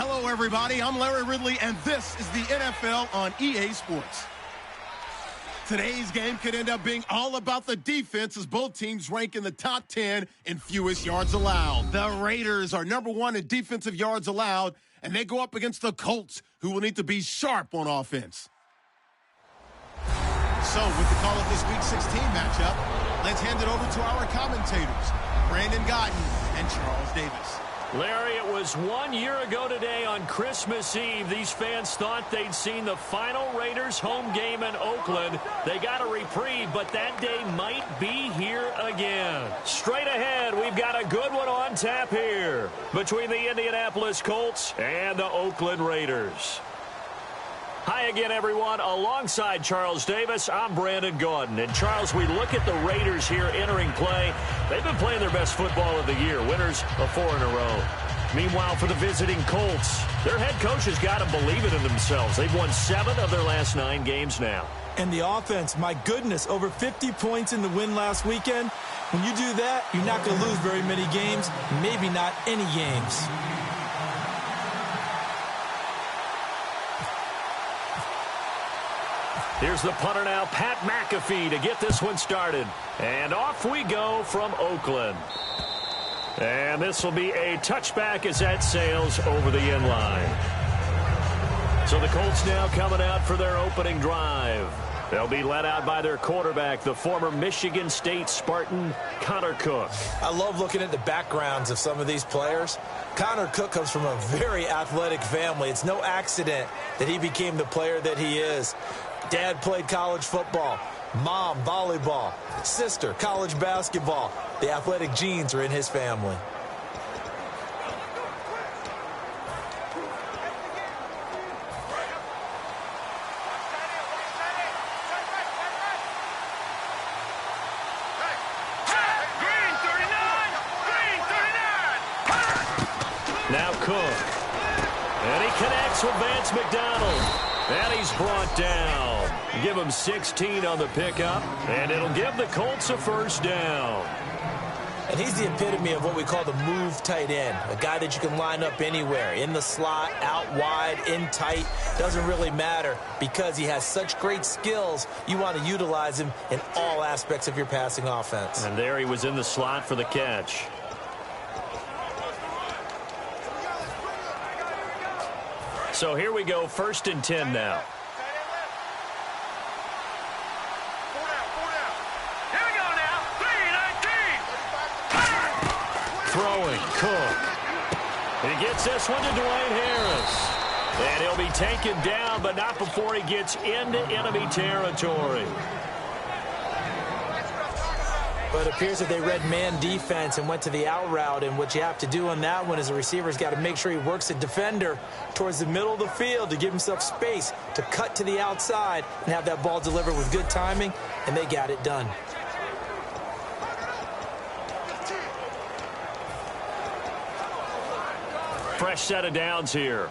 Hello, everybody. I'm Larry Ridley, and this is the NFL on EA Sports. Today's game could end up being all about the defense as both teams rank in the top 10 in fewest yards allowed. The Raiders are #1 in defensive yards allowed, and they go up against the Colts, who will need to be sharp on offense. So, with the call of this Week 16 matchup, let's hand it over to our commentators, Brandon Godden and Charles Davis. Larry, it was 1 year ago today on Christmas Eve. These fans thought they'd seen the final Raiders home game in Oakland. They got a reprieve, but that day might be here again. Straight ahead, we've got a good one on tap here between the Indianapolis Colts and the Oakland Raiders. Hi again, everyone. Alongside Charles Davis, I'm Brandon Gaudin. And, Charles, we look at the Raiders here entering play. They've been playing their best football of the year, winners of 4 in a row. Meanwhile, for the visiting Colts, their head coach has got to believe it in themselves. They've won 7 of their last 9 games now. And the offense, my goodness, over 50 points in the win last weekend. When you do that, you're not going to lose very many games, maybe not any games. Here's the punter now, Pat McAfee, to get this one started. And off we go from Oakland. And this will be a touchback as that sails over the end line. So the Colts now coming out for their opening drive. They'll be led out by their quarterback, the former Michigan State Spartan, Connor Cook. I love looking at the backgrounds of some of these players. Connor Cook comes from a very athletic family. It's no accident that he became the player that he is. Dad played college football, mom volleyball, sister college basketball. The athletic genes are in his family. Now Cook. And he connects with Vance McDonald. And he's brought down. Give him 16 on the pickup, and it'll give the Colts a first down. And he's the epitome of what we call the move tight end, a guy that you can line up anywhere, in the slot, out wide, in tight. Doesn't really matter because he has such great skills. You want to utilize him in all aspects of your passing offense. And there he was in the slot for the catch. So here we go, 1st and 10 now. Throwing, Cook. He gets this one to Dwayne Harris. And he'll be taken down, but not before he gets into enemy territory. But it appears that they read man defense and went to the out route. And what you have to do on that one is the receiver's got to make sure he works the defender towards the middle of the field to give himself space to cut to the outside and have that ball delivered with good timing, and they got it done. Fresh set of downs here.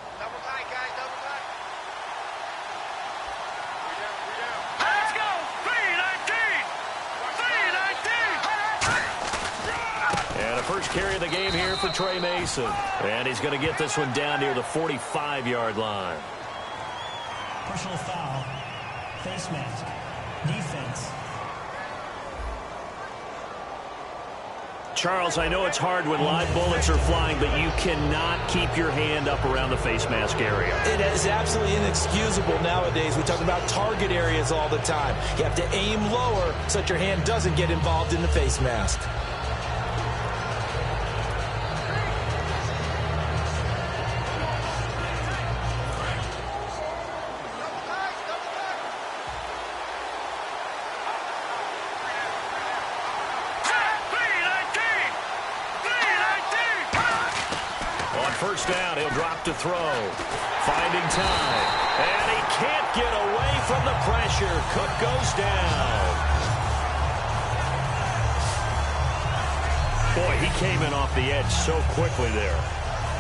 First carry of the game here for Trey Mason. And he's going to get this one down near the 45-yard line. Personal foul. Face mask. Defense. Charles, I know it's hard when live bullets are flying, but you cannot keep your hand up around the face mask area. It is absolutely inexcusable nowadays. We talk about target areas all the time. You have to aim lower so that your hand doesn't get involved in the face mask. First down, he'll drop to throw. Finding time. And he can't get away from the pressure. Cook goes down. Boy, he came in off the edge so quickly there.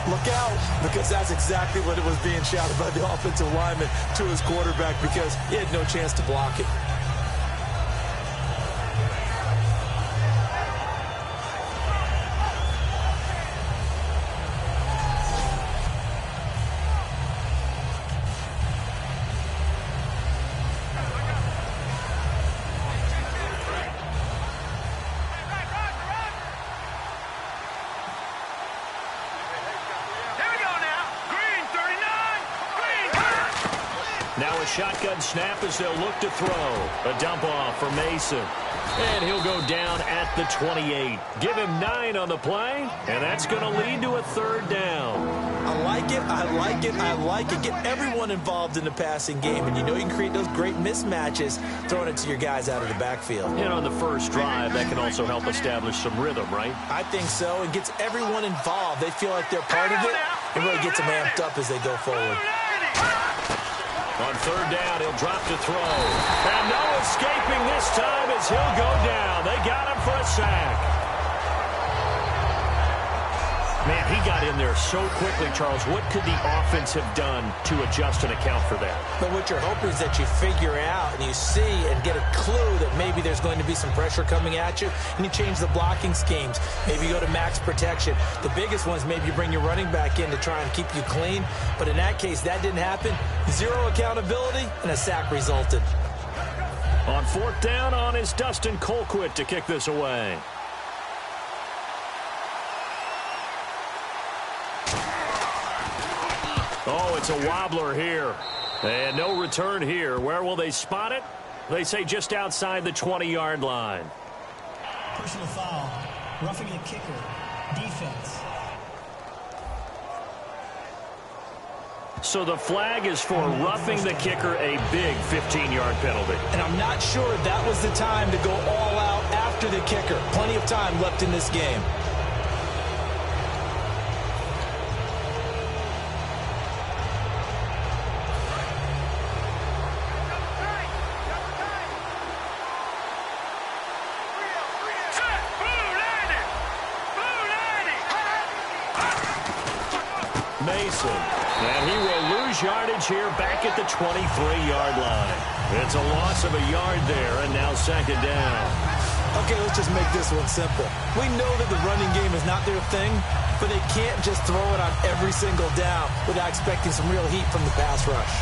Look out, because that's exactly what it was being shouted by the offensive lineman to his quarterback, because he had no chance to block it. Shotgun snap as they'll look to throw. A dump off for Mason. And he'll go down at the 28. Give him 9 on the play, and that's going to lead to a 3rd down. I like it, I like it, I like it. Get everyone involved in the passing game, and you know you can create those great mismatches throwing it to your guys out of the backfield. And on the first drive, that can also help establish some rhythm, right? I think so. It gets everyone involved. They feel like they're part of it. It really gets them amped up as they go forward. On 3rd down, he'll drop to throw. And no escaping this time as he'll go down. They got him for a sack. Man, he got in there so quickly, Charles. What could the offense have done to adjust and account for that? But what you're hoping is that you figure out and you see and get a clue that maybe there's going to be some pressure coming at you, and you change the blocking schemes. Maybe you go to max protection. The biggest ones, maybe you bring your running back in to try and keep you clean. But in that case, that didn't happen. 0 accountability, and a sack resulted. On 4th down, on is Dustin Colquitt to kick this away. Oh, it's a wobbler here. And no return here. Where will they spot it? They say just outside the 20-yard line. Personal foul. Roughing the kicker. Defense. So the flag is for roughing the kicker, a big 15-yard penalty. And I'm not sure that was the time to go all out after the kicker. Plenty of time left in this game. Mason, and he will lose yardage here back at the 23-yard line. It's a loss of a yard there, and now 2nd down. Okay, let's just make this one simple. We know that the running game is not their thing, but they can't just throw it on every single down without expecting some real heat from the pass rush.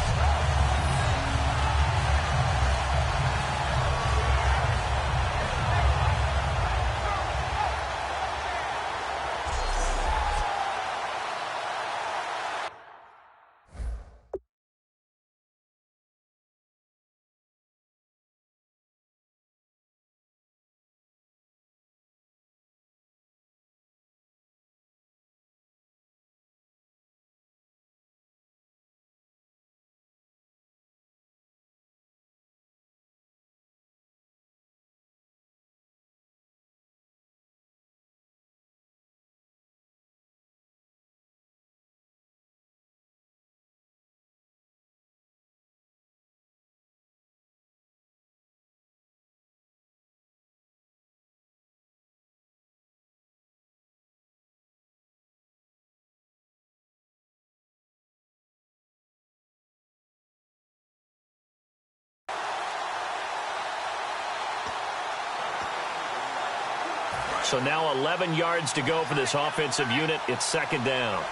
So now 11 yards to go for this offensive unit. It's second down.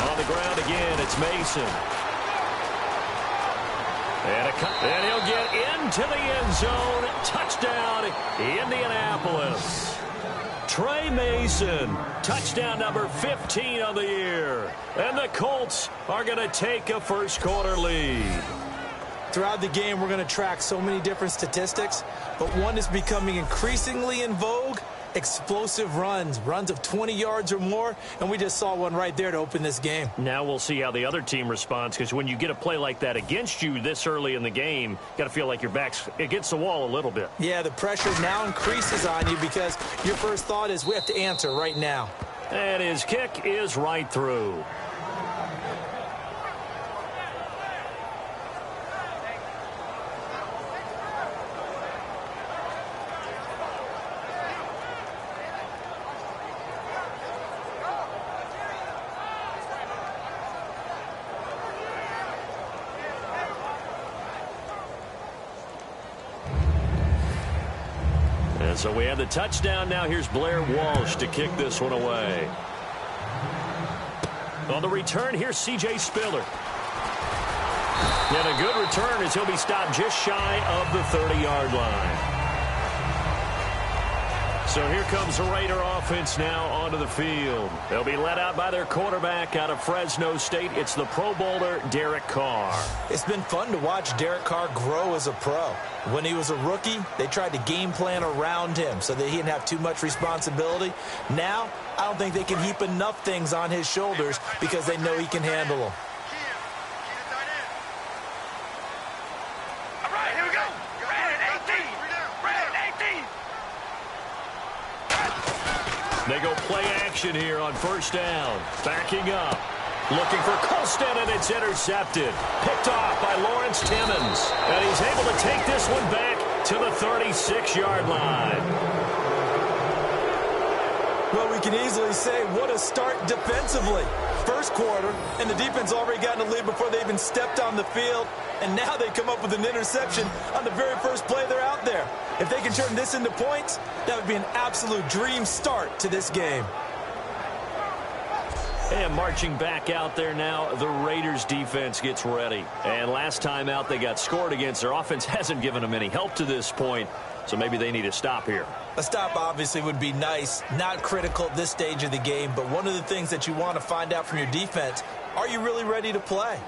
On the ground again, it's Mason. And he'll get into the end zone. Touchdown, Indianapolis. Trey Mason, touchdown number 15 on the year. And the Colts are going to take a first-quarter lead. Throughout the game, we're going to track so many different statistics, but one is becoming increasingly in vogue: explosive runs of 20 yards or more, and we just saw one right there to open this game. Now we'll see how the other team responds, because when you get a play like that against you this early in the game, you got to feel like your back's against the wall a little bit. Yeah, the pressure now increases on you because your first thought is we have to answer right now. And his kick is right through. And so we have the touchdown. Now here's Blair Walsh to kick this one away. On the return, here's C.J. Spiller. And a good return as he'll be stopped just shy of the 30-yard line. So here comes the Raider offense now onto the field. They'll be led out by their quarterback out of Fresno State. It's the Pro Bowler, Derek Carr. It's been fun to watch Derek Carr grow as a pro. When he was a rookie, they tried to game plan around him so that he didn't have too much responsibility. Now, I don't think they can heap enough things on his shoulders because they know he can handle them. All right, here we go. Brad 18. Brad 18. They go play action here on first down. Backing up. Looking for Colston, and it's intercepted. Picked off by Lawrence Timmons. And he's able to take this one back to the 36-yard line. Well, we can easily say what a start defensively. First quarter, and the defense already got in the lead before they even stepped on the field. And now they come up with an interception on the very first play they're out there. If they can turn this into points, that would be an absolute dream start to this game. And marching back out there now, the Raiders defense gets ready. And last time out they got scored against. Their offense hasn't given them any help to this point, so maybe they need a stop here. A stop obviously would be nice, not critical at this stage of the game, but one of the things that you want to find out from your defense, are you really ready to play?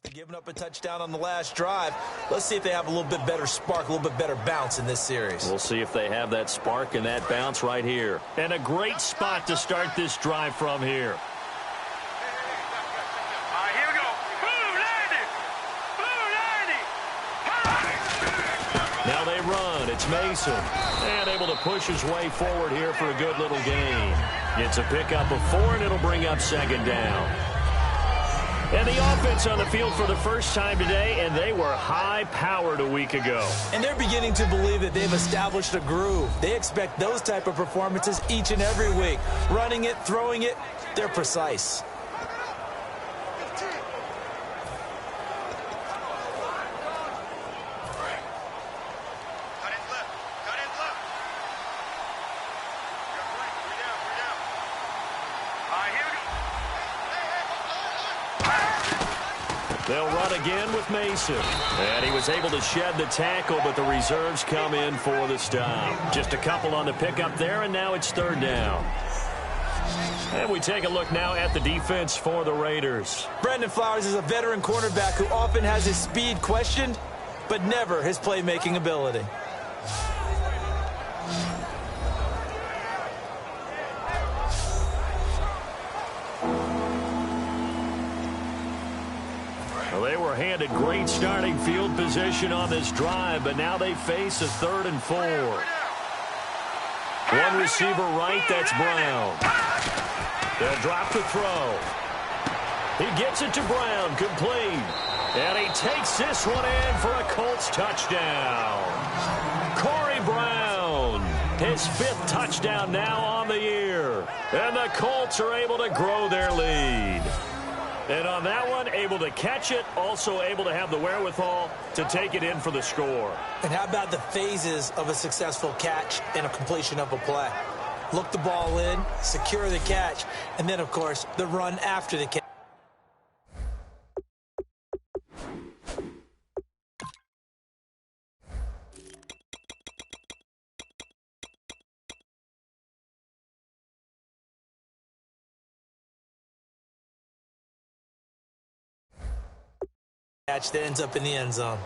After giving up a touchdown on the last drive, let's see if they have a little bit better spark, a little bit better bounce in this series. We'll see if they have that spark and that bounce right here. And a great spot to start this drive from here. All right, here it's Mason. And able to push his way forward here for a good little gain. It's a pickup of 4, and it'll bring up second down. And the offense on the field for the first time today, and they were high-powered a week ago. And they're beginning to believe that they've established a groove. They expect those type of performances each and every week. Running it, throwing it, they're precise. They'll run again with Mason. And he was able to shed the tackle, but the reserves come in for the stop. Just a couple on the pickup there, and now it's third down. And we take a look now at the defense for the Raiders. Brandon Flowers is a veteran cornerback who often has his speed questioned, but never his playmaking ability. Well, they were handed great starting field position on this drive, but now they face a 3rd and 4. One receiver right, that's Brown. They'll drop the throw. He gets it to Brown, complete. And he takes this one in for a Colts touchdown. Corey Brown, his 5th touchdown now on the year. And the Colts are able to grow their lead. And on that one, able to catch it, also able to have the wherewithal to take it in for the score. And how about the phases of a successful catch and a completion of a play? Look the ball in, secure the catch, and then, of course, the run after the catch. Catch that ends up in the end zone.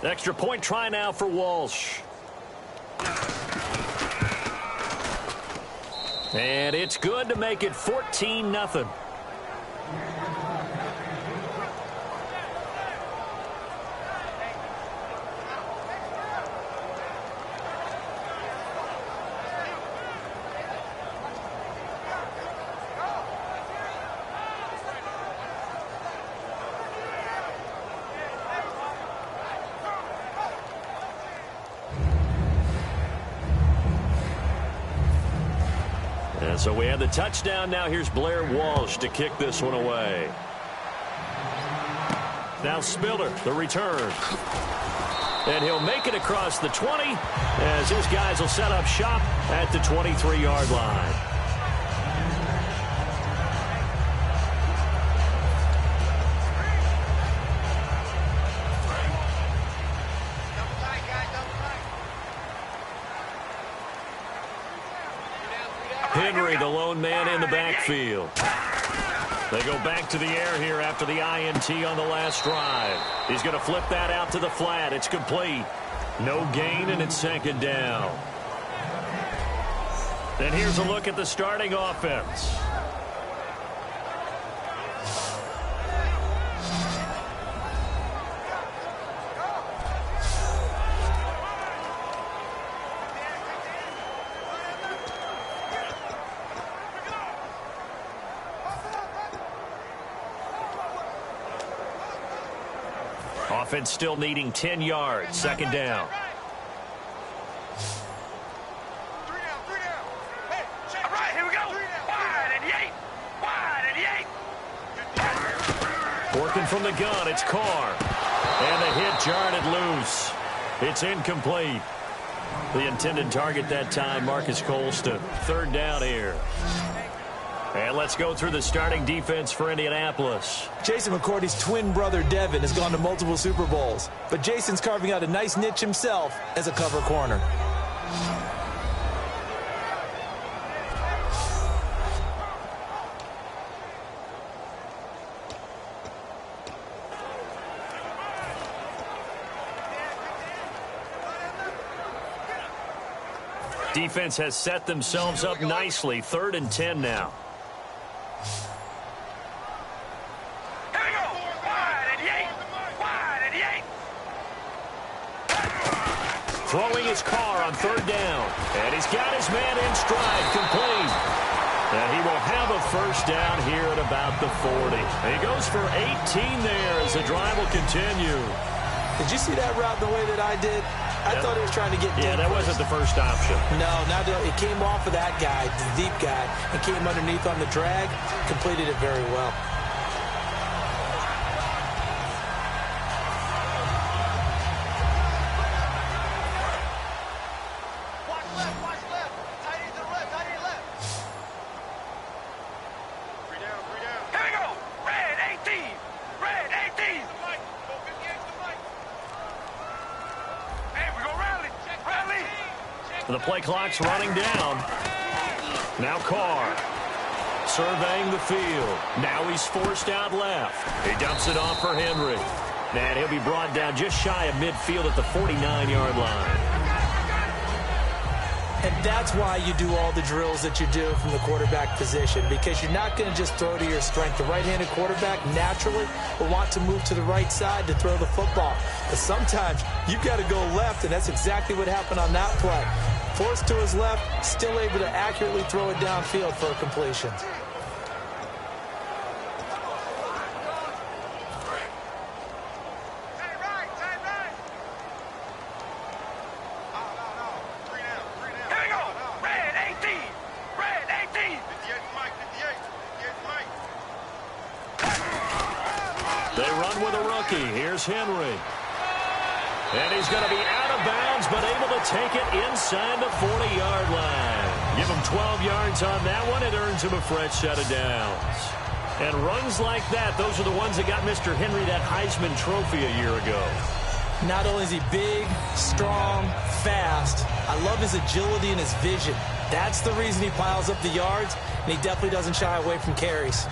Extra point try now for Walsh. And it's good to make it 14-0. So we have the touchdown. Now here's Blair Walsh to kick this one away. Now Spiller, the return. And he'll make it across the 20 as his guys will set up shop at the 23-yard line. Henry, the lone man in the backfield. They go back to the air here after the INT on the last drive. He's going to flip that out to the flat. It's complete. No gain, and it's second down. And here's a look at the starting offense. Offense still needing 10 yards. Second down. All right, here we go. Wide and Yates. Wide and Yates. Working from the gun, it's Carr. And the hit jarred it loose. It's incomplete. The intended target that time, Marcus Colston. Third down here. And let's go through the starting defense for Indianapolis. Jason McCourty's twin brother, Devin, has gone to multiple Super Bowls. But Jason's carving out a nice niche himself as a cover corner. Defense has set themselves up nicely. 3rd and 10 now. Throwing his car on 3rd down. And he's got his man in stride, complete. And he will have a 1st down here at about the 40. And he goes for 18 there as the drive will continue. Did you see that route the way that I did? I thought he was trying to get deep. Yeah, that wasn't the first option. No, it came off of that guy, the deep guy, and came underneath on the drag. Completed it very well. The play clock's running down. Now Carr surveying the field. Now he's forced out left. He dumps it off for Henry. And he'll be brought down just shy of midfield at the 49-yard line. And that's why you do all the drills that you do from the quarterback position, because you're not going to just throw to your strength. The right-handed quarterback naturally will want to move to the right side to throw the football. But sometimes you've got to go left, and that's exactly what happened on that play. Forced to his left, still able to accurately throw it downfield for a completion. Here's Henry. And he's going to be out of bounds, but able to take it inside the 40-yard line. Give him 12 yards on that one. It earns him a fresh set of downs. And runs like that, those are the ones that got Mr. Henry that Heisman Trophy a year ago. Not only is he big, strong, fast, I love his agility and his vision. That's the reason he piles up the yards, and he definitely doesn't shy away from carries.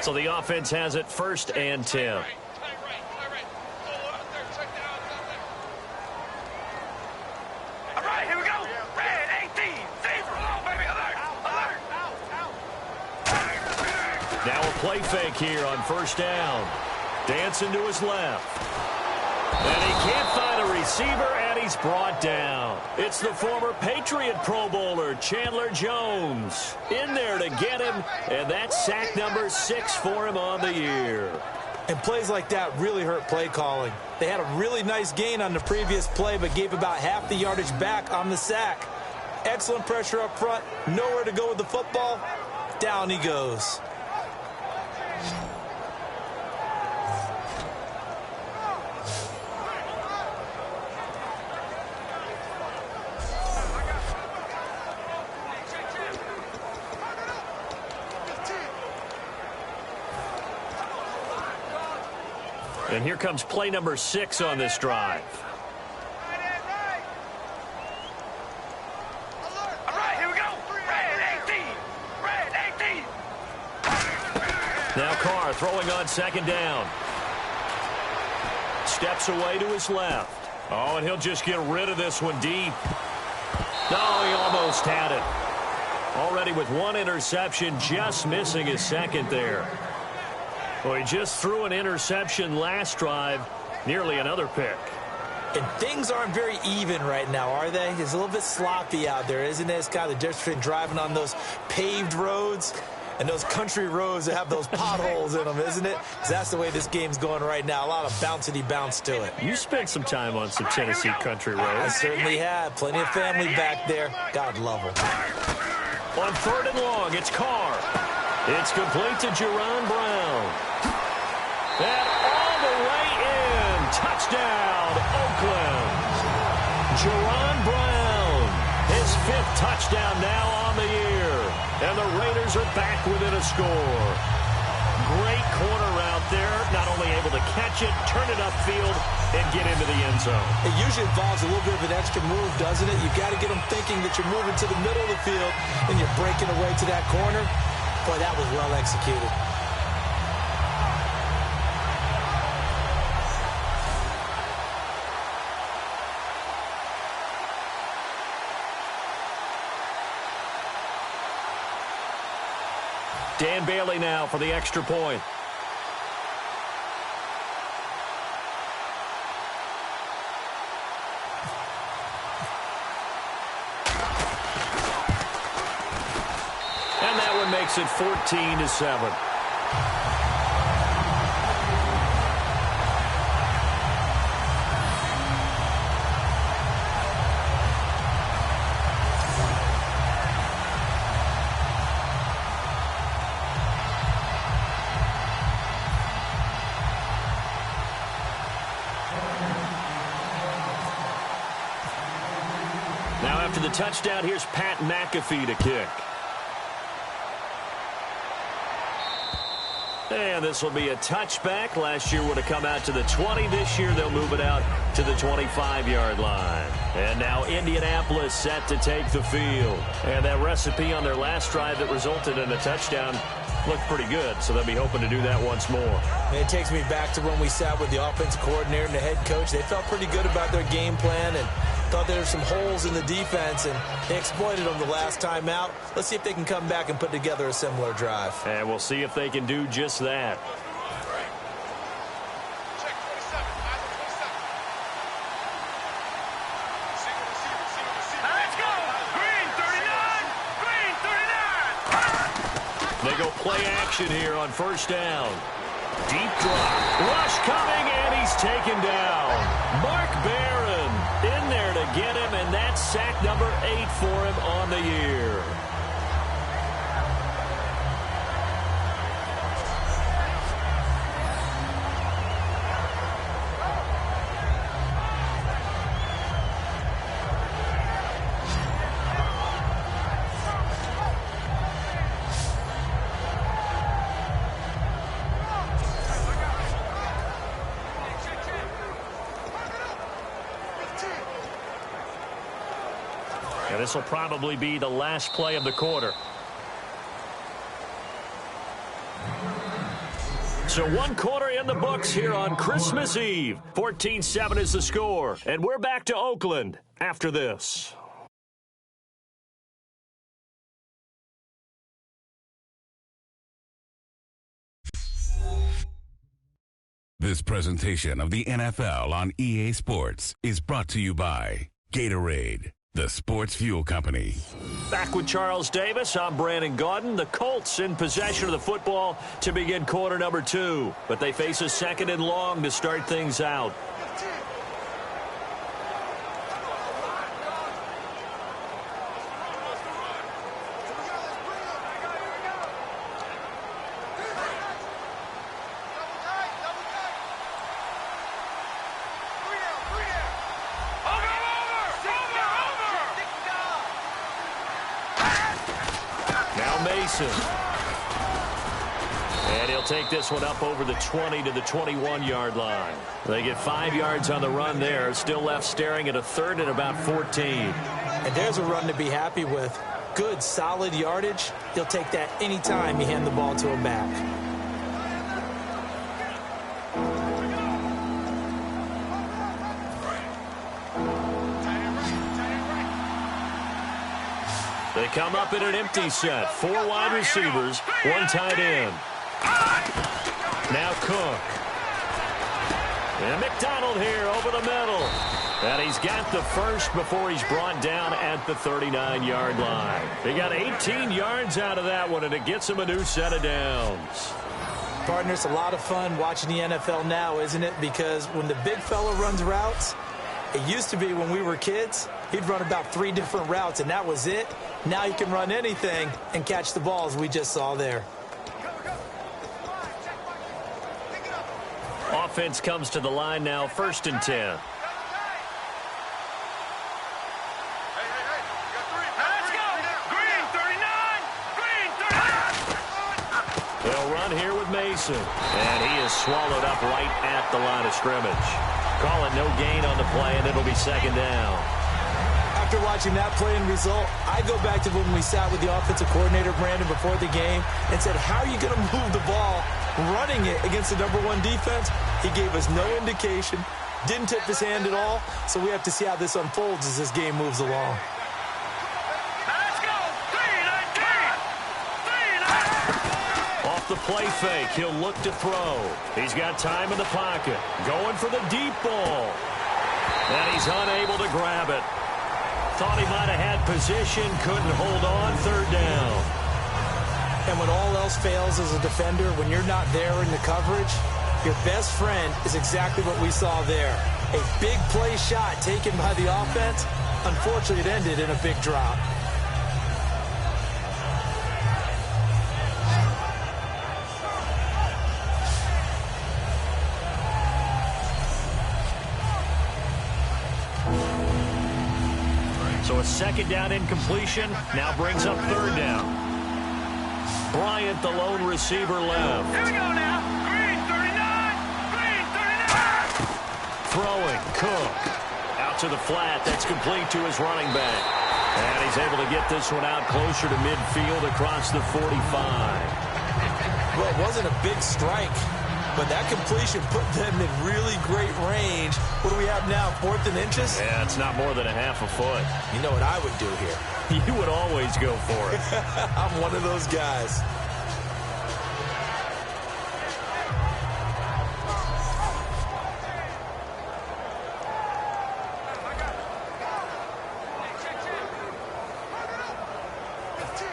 So the offense has it 1st and 10. All right, here we go. Red 18. Zebra. Baby, alert. Alert. Now a play fake here on 1st down. Dancing to his left. And he can't find a receiver, and he's brought down. It's the former Patriot Pro Bowler, Chandler Jones, in there to get him, and that's sack number 6 for him on the year. And plays like that really hurt play calling. They had a really nice gain on the previous play, but gave about half the yardage back on the sack. Excellent pressure up front, nowhere to go with the football. Down he goes. And here comes play number 6 on this drive. All right, here we go. Red 18. Red 18. Now Carr throwing on 2nd down. Steps away to his left. Oh, and he'll just get rid of this one deep. No, he almost had it. Already with 1 interception, just missing his 2nd there. Well, he just threw an interception last drive, nearly another pick. And things aren't very even right now, are they? It's a little bit sloppy out there, isn't it? It's kind of the difference between driving on those paved roads and those country roads that have those potholes in them, isn't it? 'Cause that's the way this game's going right now. A lot of bouncy bounce to it. You spent some time on some Tennessee country I roads. certainly have. Plenty of family back there. God love them. On 3rd and long, it's Carr. It's complete to Jerron Brown. And all the way in. Touchdown, Oakland. Jerron Brown, his 5th touchdown now on the year. And the Raiders are back within a score. Great corner route there. Not only able to catch it, turn it upfield, and get into the end zone. It usually involves a little bit of an extra move, doesn't it? You've got to get them thinking that you're moving to the middle of the field and you're breaking away to that corner. Boy, that was well executed. Dan Bailey now for the extra point. And that one makes it 14-7. Now after the touchdown, here's Pat McAfee to kick. And this will be a touchback. Last year would have come out to the 20. This year they'll move it out to the 25-yard line. And now Indianapolis set to take the field. And that recipe on their last drive that resulted in a touchdown looked pretty good, so they'll be hoping to do that once more. And it takes me back to when we sat with the offensive coordinator and the head coach. They felt pretty good about their game plan and thought there were some holes in the defense, and they exploited them the last time out. Let's see if they can come back and put together a similar drive. And we'll see if they can do just that. Let's go! Green 39! Green 39! They go play action here on first down. Deep drop. Rush coming, and he's taken down. Mark Barron in there to get him, and that's sack number 8 for him on the year. And this will probably be the last play of the quarter. So 1 quarter in the books here on Christmas Eve. 14-7 is the score. And we're back to Oakland after this. This presentation of the NFL on EA Sports is brought to you by Gatorade, the sports fuel company. Back with Charles Davis. I'm Brandon Gaudin. The Colts in possession of the football to begin quarter number 2. But they face a 2nd and long to start things out. And he'll take this one up over the 20 to the 21-yard line. They get 5 yards on the run there. Still left staring at a 3rd and about 14. And there's a run to be happy with. Good, solid yardage. He'll take that anytime you hand the ball to him back. They come up in an empty set. 4 wide receivers, 1 tight end. Now Cook. And McDonald here over the middle. And he's got the first before he's brought down at the 39-yard line. They got 18 yards out of that one, and it gets him a new set of downs. Partner, it's a lot of fun watching the NFL now, isn't it? Because when the big fella runs routes, it used to be when we were kids, he'd run about 3 different routes, and that was it. Now he can run anything and catch the balls we just saw there. Offense comes to the line now, 1st and 10. They'll run here with Mason. And he is swallowed up right at the line of scrimmage. Call it no gain on the play, and it'll be 2nd down. After watching that play and result, I go back to when we sat with the offensive coordinator, Brandon, before the game and said, how are you going to move the ball running it against the #1 defense? He gave us no indication, didn't tip his hand at all, so we have to see how this unfolds as this game moves along. Let's go! 3-19! 3-19! off the play fake. He'll look to throw. He's got time in the pocket. Going for the deep ball. And he's unable to grab it. Thought he might have had position. Couldn't hold on. Third down. And when all else fails as a defender, when you're not there in the coverage, your best friend is exactly what we saw there. A big play shot taken by the offense. Unfortunately, it ended in a big drop. So a second down incompletion now brings up third down. Bryant, the lone receiver, left. Here we go now. Green 39. Green 39. Throwing, Cook. Out to the flat. That's complete to his running back. And he's able to get this one out closer to midfield across the 45. Well, it wasn't a big strike, but that completion put them in really great range. What do we have now, 4th and inches? Yeah, it's not more than a half a foot. You know what I would do here? You would always go for it. I'm one of those guys.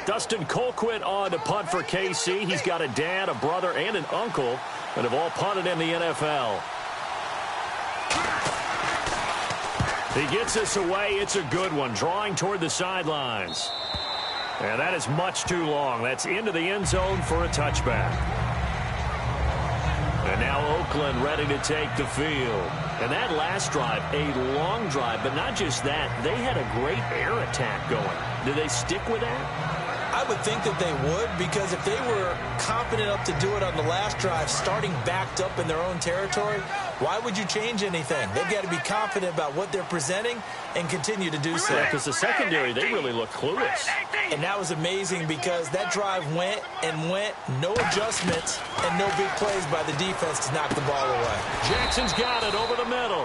Dustin Colquitt on to punt for KC. He's got a dad, a brother, and an uncle that have all punted in the NFL. He gets this away. It's a good one. Drawing toward the sidelines. And that is much too long. That's into the end zone for a touchback. And now Oakland ready to take the field. And that last drive, a long drive, but not just that. They had a great air attack going. Do they stick with that? I would think that they would, because if they were confident enough to do it on the last drive, starting backed up in their own territory, why would you change anything? They've got to be confident about what they're presenting and continue to do so. Because the secondary, they really look clueless. And that was amazing because that drive went and went, no adjustments and no big plays by the defense to knock the ball away. Jackson's got it over the middle.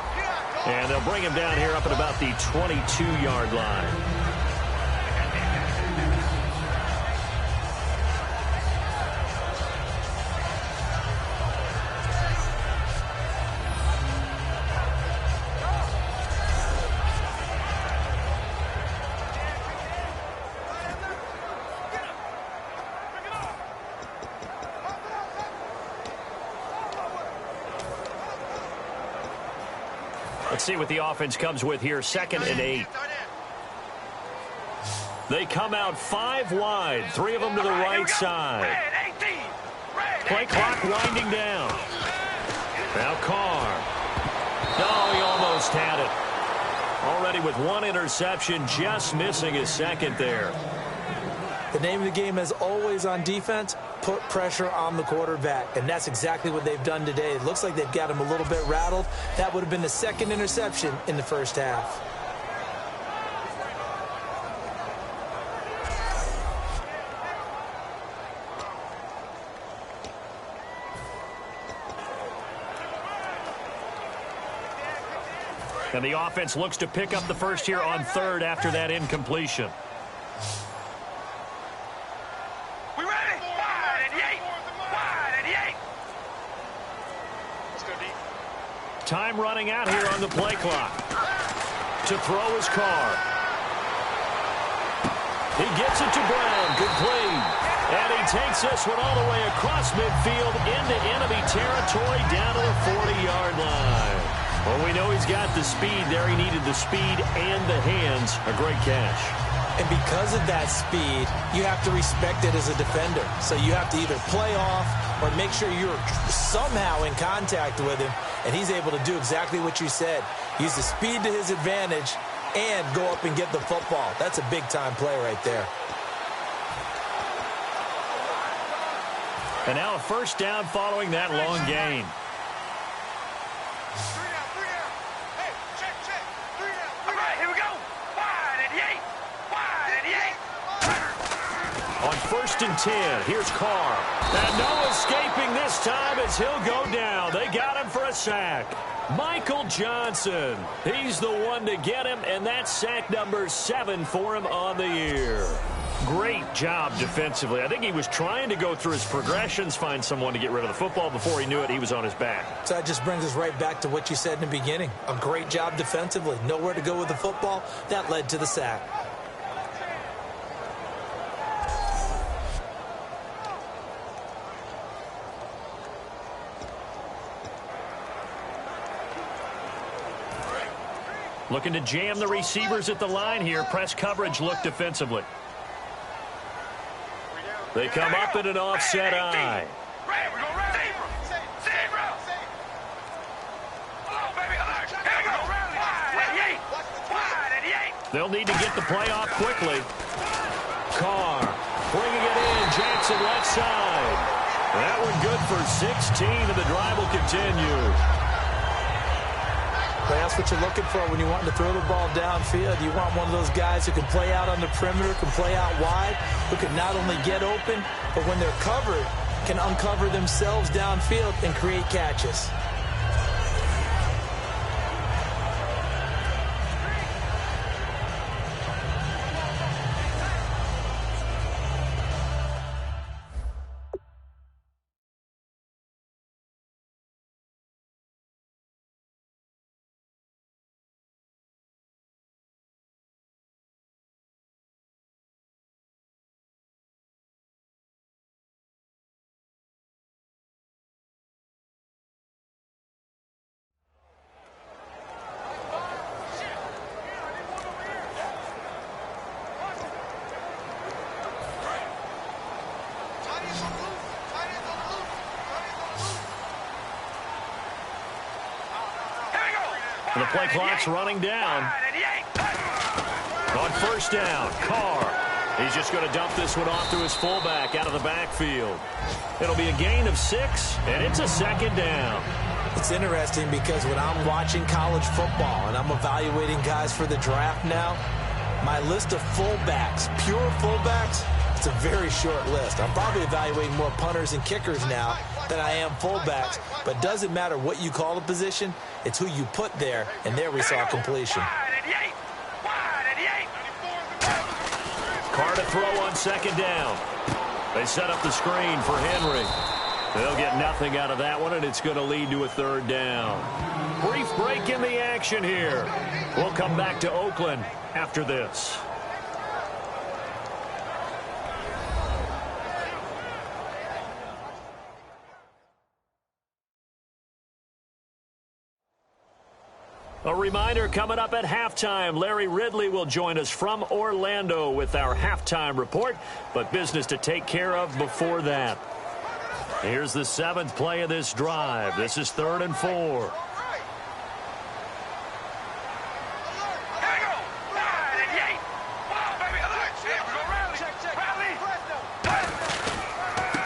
And they'll bring him down here up at about the 22-yard line. Let's see what the offense comes with here. 2nd and 8. They come out 5 wide. 3 of them to the right side. Play clock winding down. Now Carr. No, he almost had it. Already with 1 interception, just missing his 2nd there. The name of the game is always on defense, put pressure on the quarterback. And that's exactly what they've done today. It looks like they've got him a little bit rattled. That would have been the 2nd interception in the first half. And the offense looks to pick up the first here on 3rd after that incompletion. Time running out here on the play clock. To throw his Carr. He gets it to Brown. Complete. And he takes this one all the way across midfield into enemy territory down to the 40-yard line. Well, we know he's got the speed there. He needed the speed and the hands. A great catch. And because of that speed, you have to respect it as a defender. So you have to either play off or make sure you're somehow in contact with him. And he's able to do exactly what you said. Use the speed to his advantage and go up and get the football. That's a big-time play right there. And now a first down following that long gain. On 1st and 10, here's Carr. And no escaping this time as he'll go down. They got him for a sack. Michael Johnson. He's the one to get him, and that's sack number 7 for him on the year. Great job defensively. I think he was trying to go through his progressions, find someone to get rid of the football. Before he knew it, he was on his back. So that just brings us right back to what you said in the beginning. A great job defensively. Nowhere to go with the football. That led to the sack. Looking to jam the receivers at the line here. Press coverage look defensively. They come up in an offset eye. They'll need to get the play off quickly. Carr bringing it in. Jackson left side. That one good for 16, and the drive will continue. That's what you're looking for when you want to throw the ball downfield. You want one of those guys who can play out on the perimeter, can play out wide, who can not only get open, but when they're covered, can uncover themselves downfield and create catches. The play clock's running down. On first down, Carr. He's just going to dump this one off to his fullback out of the backfield. It'll be a gain of 6, and it's a second down. It's interesting because when I'm watching college football and I'm evaluating guys for the draft now, my list of fullbacks, pure fullbacks, it's a very short list. I'm probably evaluating more punters and kickers now than I am fullbacks, but it doesn't matter what you call the position, it's who you put there, and there we saw completion. Carr to throw on second down. They set up the screen for Henry. They'll get nothing out of that one, and it's going to lead to a third down. Brief break in the action here. We'll come back to Oakland after this. A reminder, coming up at halftime, Larry Ridley will join us from Orlando with our halftime report, but business to take care of before that. Here's the 7th play of this drive. This is 3rd and 4.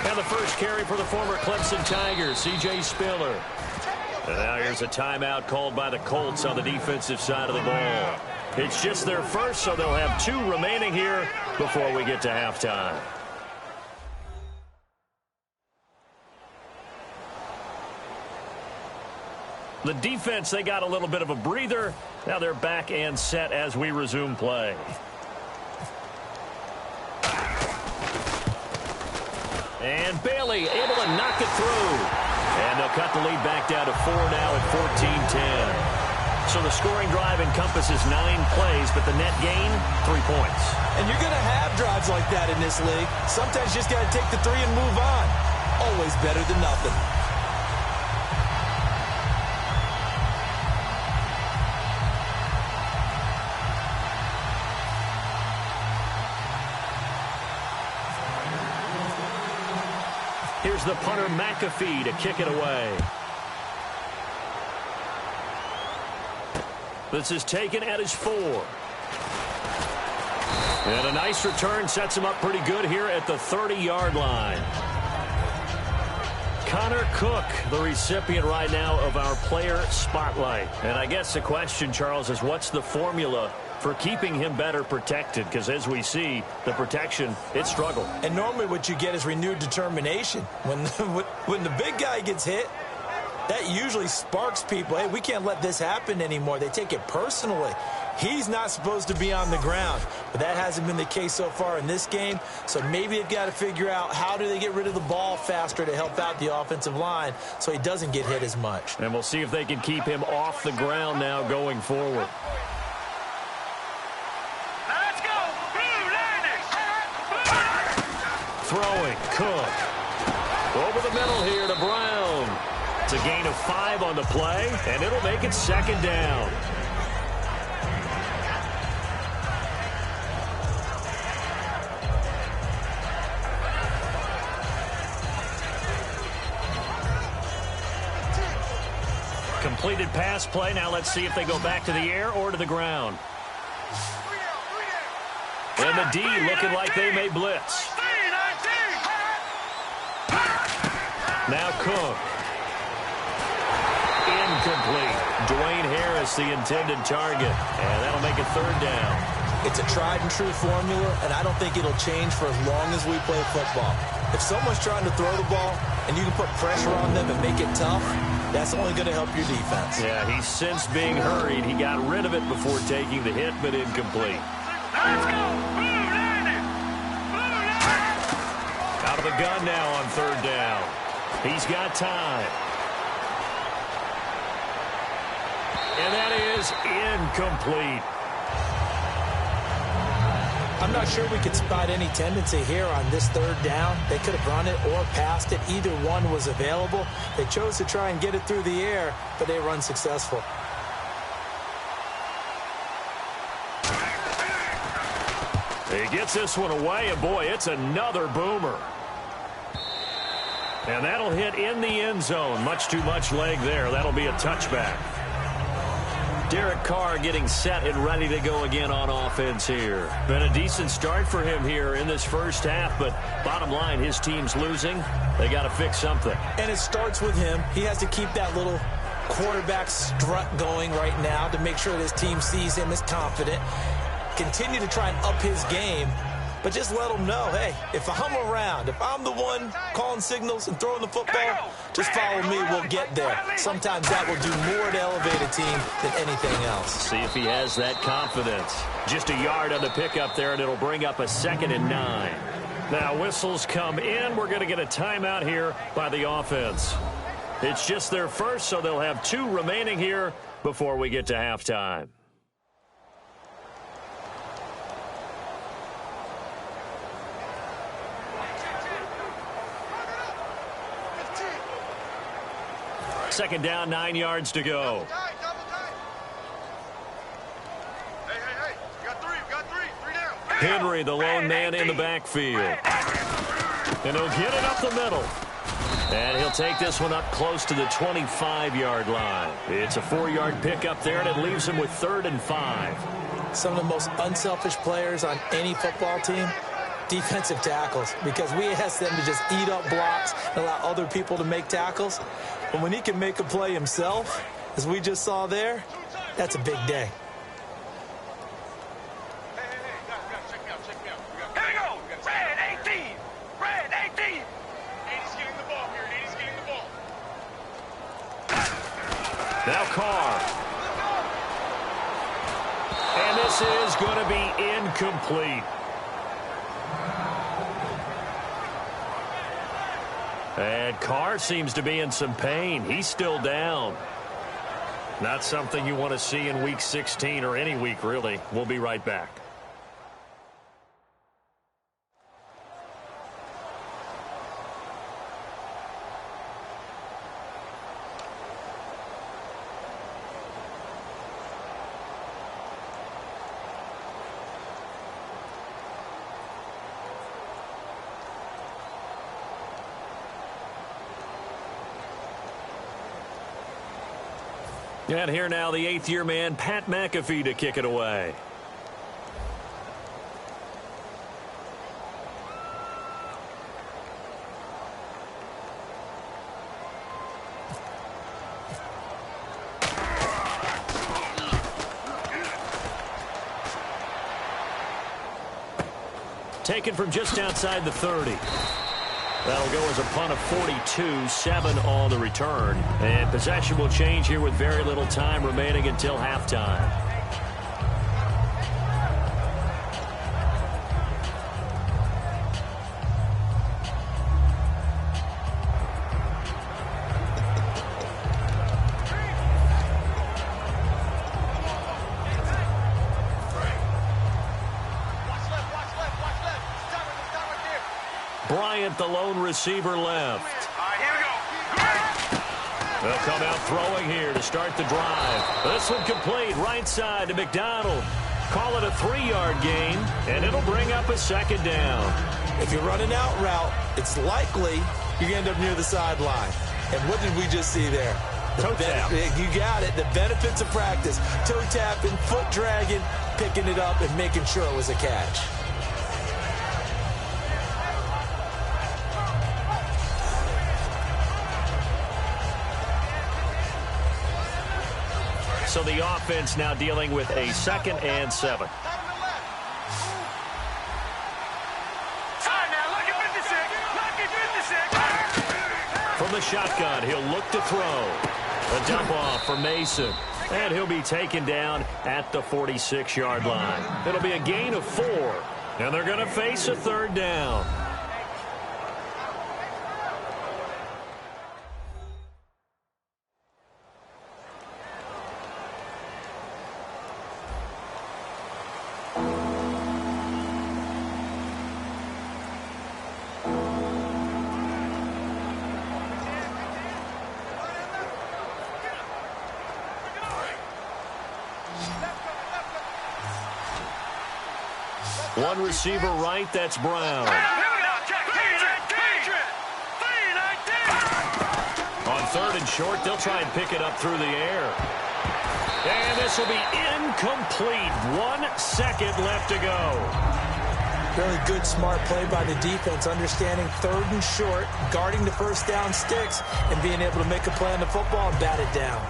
And the first carry for the former Clemson Tigers, C.J. Spiller. And now here's a timeout called by the Colts on the defensive side of the ball. It's just their first, so they'll have 2 remaining here before we get to halftime. The defense, they got a little bit of a breather. Now they're back and set as we resume play. And Bailey able to knock it through. And they'll cut the lead back down to 4 now at 14-10. So the scoring drive encompasses 9 plays, but the net gain, 3 points. And you're going to have drives like that in this league. Sometimes you just got to take the 3 and move on. Always better than nothing. Here's the punter McAfee to kick it away. This is taken at his 4. And a nice return sets him up pretty good here at the 30-yard line. Connor Cook, the recipient right now of our player spotlight. And I guess the question, Charles, is what's the formula for keeping him better protected? Because as we see, the protection, it struggled. And normally what you get is renewed determination. When the big guy gets hit, that usually sparks people. Hey, we can't let this happen anymore. They take it personally. He's not supposed to be on the ground, but that hasn't been the case so far in this game. So maybe they've got to figure out how do they get rid of the ball faster to help out the offensive line so he doesn't get hit as much. And we'll see if they can keep him off the ground now going forward. Let's go. Blue Throwing, Cook. Over the middle here to Brown. It's a gain of 5 on the play, and it'll make it second down. Completed pass play. Now let's see if they go back to the air or to the ground. And the D looking like they may blitz. Now Cook. Incomplete. Dwayne Harris, the intended target. And that'll make it third down. It's a tried-and-true formula, and I don't think it'll change for as long as we play football. If someone's trying to throw the ball and you can put pressure on them and make it tough, that's only going to help your defense. Yeah, he's since being hurried. He got rid of it before taking the hit, but incomplete. Let's go. Out of the gun now on third down. He's got time. And that is incomplete. I'm not sure we could spot any tendency here on this third down. They could have run it or passed it. Either one was available. They chose to try and get it through the air, but they were unsuccessful. He gets this one away, and boy, it's another boomer. And that'll hit in the end zone. Much too much leg there. That'll be a touchback. Derek Carr getting set and ready to go again on offense here. Been a decent start for him here in this first half, but bottom line, his team's losing. They got to fix something. And it starts with him. He has to keep that little quarterback strut going right now to make sure that his team sees him as confident. Continue to try and up his game, but just let him know, hey, if I'm around, if I'm the one calling signals and throwing the football, just follow me, we'll get there. Sometimes that will do more to elevate a team than anything else. See if he has that confidence. Just a yard on the pickup there, and it'll bring up a 2nd and 9. Now whistles come in. We're going to get a timeout here by the offense. It's just their first, so they'll have 2 remaining here before we get to halftime. Second down, 9 yards to go. Hey, we got three down. Henry, the lone man in the backfield. And he'll get it up the middle. And he'll take this one up close to the 25-yard line. It's a 4-yard pickup there, and it leaves him with 3rd and 5. Some of the most unselfish players on any football team, defensive tackles, because we ask them to just eat up blocks and allow other people to make tackles. But when he can make a play himself, as we just saw there, that's a big day. Hey, check me out. Here we go. Red 18. Red 18. 80's getting the ball here. 80's getting the ball. Now Carr. And this is going to be incomplete. And Carr seems to be in some pain. He's still down. Not something you want to see in Week 16 or any week, really. We'll be right back. And here now, the 8th-year man, Pat McAfee, to kick it away. Taken from just outside the 30. That'll go as a punt of 42, 7 on the return. And possession will change here with very little time remaining until halftime. Bryant, the lone receiver left. All right, here we go. They'll come out throwing here to start the drive. This one complete, right side to McDonald. Call it a 3-yard gain, and it'll bring up a second down. If you're running out route, it's likely you're going to end up near the sideline. And what did we just see there? Toe tap. You got it. The benefits of practice. Toe tapping, foot dragging, picking it up, and making sure it was a catch. So the offense now dealing with a 2nd and 7. From the shotgun, he'll look to throw. A dump off for Mason. And he'll be taken down at the 46-yard line. It'll be a gain of 4. And they're going to face a 3rd down. One receiver right, that's Brown. On 3rd and short, they'll try and pick it up through the air. And this will be incomplete. 1 second left to go. Really good, smart play by the defense, understanding 3rd and short, guarding the first down sticks, and being able to make a play on the football and bat it down.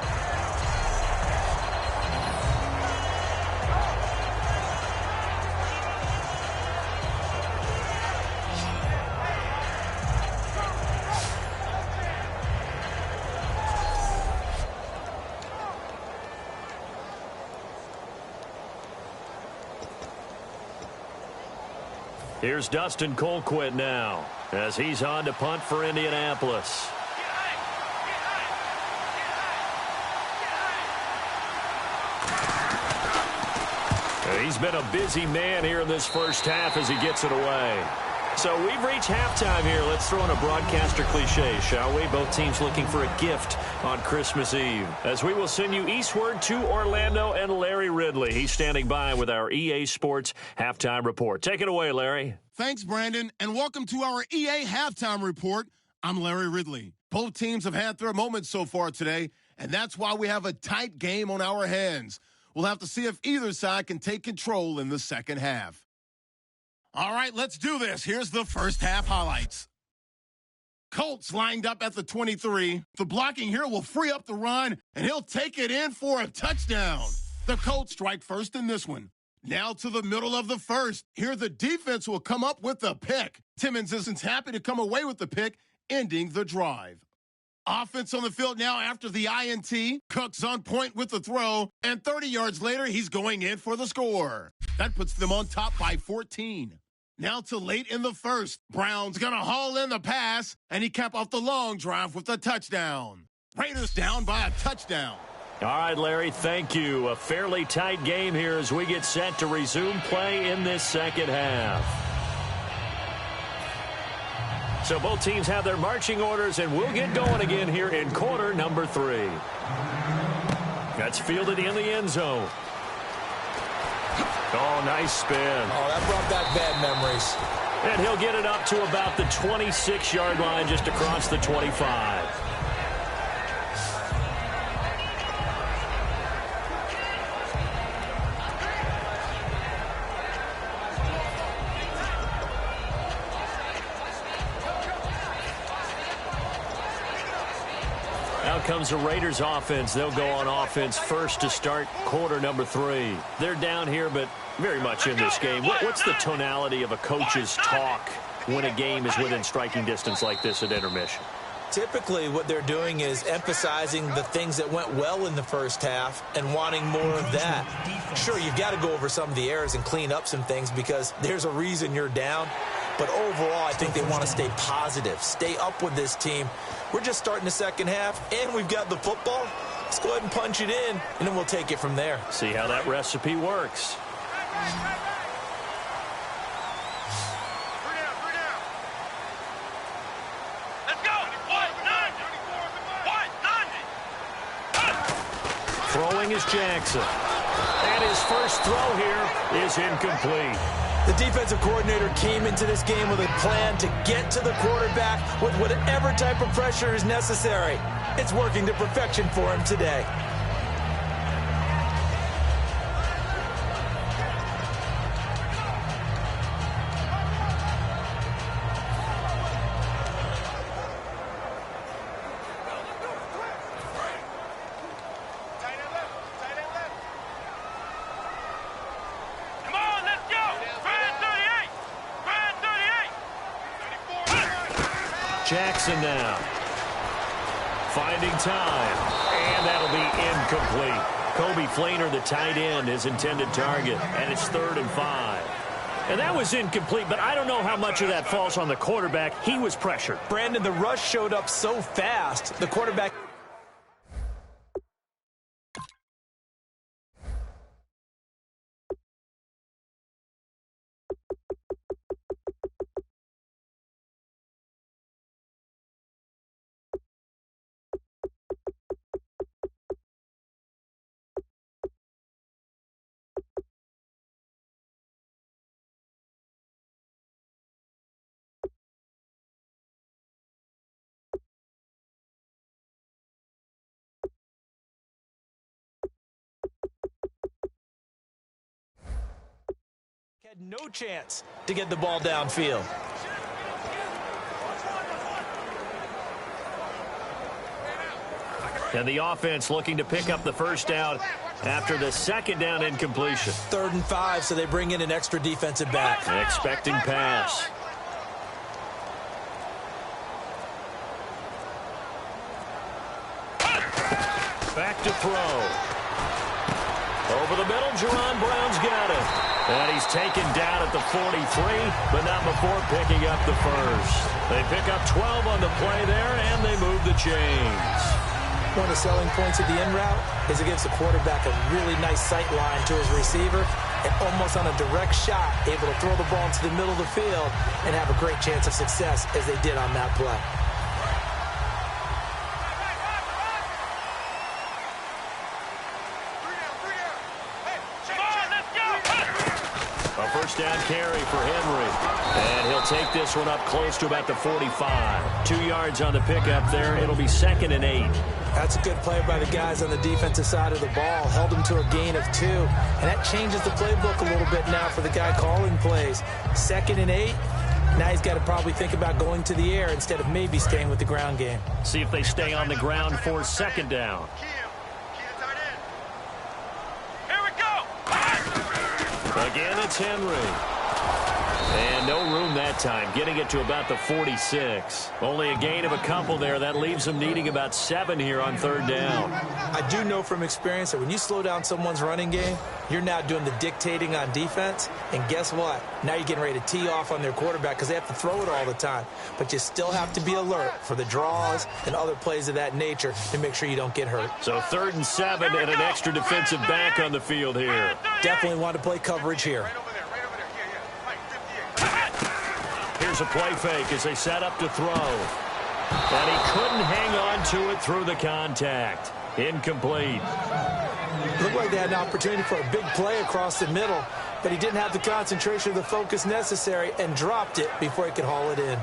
Here's Dustin Colquitt now as he's on to punt for Indianapolis. He's been a busy man here in this first half as he gets it away. So we've reached halftime here. Let's throw in a broadcaster cliche, shall we? Both teams looking for a gift on Christmas Eve. As we will send you eastward to Orlando and Larry Ridley. He's standing by with our EA Sports Halftime Report. Take it away, Larry. Thanks, Brandon, and welcome to our EA Halftime Report. I'm Larry Ridley. Both teams have had their moments so far today, and that's why we have a tight game on our hands. We'll have to see if either side can take control in the second half. All right, let's do this. Here's the first half highlights. Colts lined up at the 23. The blocking here will free up the run, and he'll take it in for a touchdown. The Colts strike first in this one. Now to the middle of the first. Here the defense will come up with the pick. Timmons isn't happy to come away with the pick, ending the drive. Offense on the field now after the INT. Cook's on point with the throw, and 30 yards later, he's going in for the score. That puts them on top by 14. Now to late in the first. Brown's going to haul in the pass, and he capped off the long drive with a touchdown. Raiders down by a touchdown. All right, Larry, thank you. A fairly tight game here as we get set to resume play in this second half. So both teams have their marching orders, and we'll get going again here in quarter number 3. That's fielded in the end zone. Oh, nice spin. Oh, that brought back bad memories. And he'll get it up to about the 26-yard line, just across the 25. Out comes the Raiders offense. They'll go on offense first to start quarter number 3. They're down here, but very much in this game. What's the tonality of a coach's talk when a game is within striking distance like this at intermission? Typically, what they're doing is emphasizing the things that went well in the first half and wanting more of that. Sure, you've got to go over some of the errors and clean up some things because there's a reason you're down. But overall, I think they want to stay positive, stay up with this team. We're just starting the second half, and we've got the football. Let's go ahead and punch it in, and then we'll take it from there. See how that recipe works. Throwing is Jackson. And his first throw here is incomplete. The defensive coordinator came into this game with a plan to get to the quarterback with whatever type of pressure is necessary. It's working to perfection for him today. Jackson now. Finding time. And that'll be incomplete. Kobe Flainer, the tight end, his intended target. And it's 3rd and 5. And that was incomplete, but I don't know how much of that falls on the quarterback. He was pressured. Brandon, the rush showed up so fast. The quarterback... had no chance to get the ball downfield. And the offense looking to pick up the first down after the second down incompletion. 3rd and 5, so they bring in an extra defensive back. Expecting pass. Back to throw. Over the middle, Jerron Brown's got it. And he's taken down at the 43, but not before picking up the first. They pick up 12 on the play there, and they move the chains. One of the selling points of the in route is it gives the quarterback a really nice sight line to his receiver, and almost on a direct shot, able to throw the ball into the middle of the field and have a great chance of success as they did on that play. First down carry for Henry. And he'll take this one up close to about the 45. 2 yards on the pickup there. It'll be 2nd and 8. That's a good play by the guys on the defensive side of the ball. Held him to a gain of 2. And that changes the playbook a little bit now for the guy calling plays. 2nd and 8. Now he's got to probably think about going to the air instead of maybe staying with the ground game. See if they stay on the ground for 2nd down. Again, it's Henry. And no room that time, getting it to about the 46. Only a gain of a couple there. That leaves them needing about 7 here on 3rd down. I do know from experience that when you slow down someone's running game, you're now doing the dictating on defense. And guess what? Now you're getting ready to tee off on their quarterback because they have to throw it all the time. But you still have to be alert for the draws and other plays of that nature to make sure you don't get hurt. So 3rd and 7 and an extra defensive back on the field here. Definitely want to play coverage here. Here's a play fake as they set up to throw. And he couldn't hang on to it through the contact. Incomplete. Looked like they had an opportunity for a big play across the middle, but he didn't have the concentration or the focus necessary and dropped it before he could haul it in.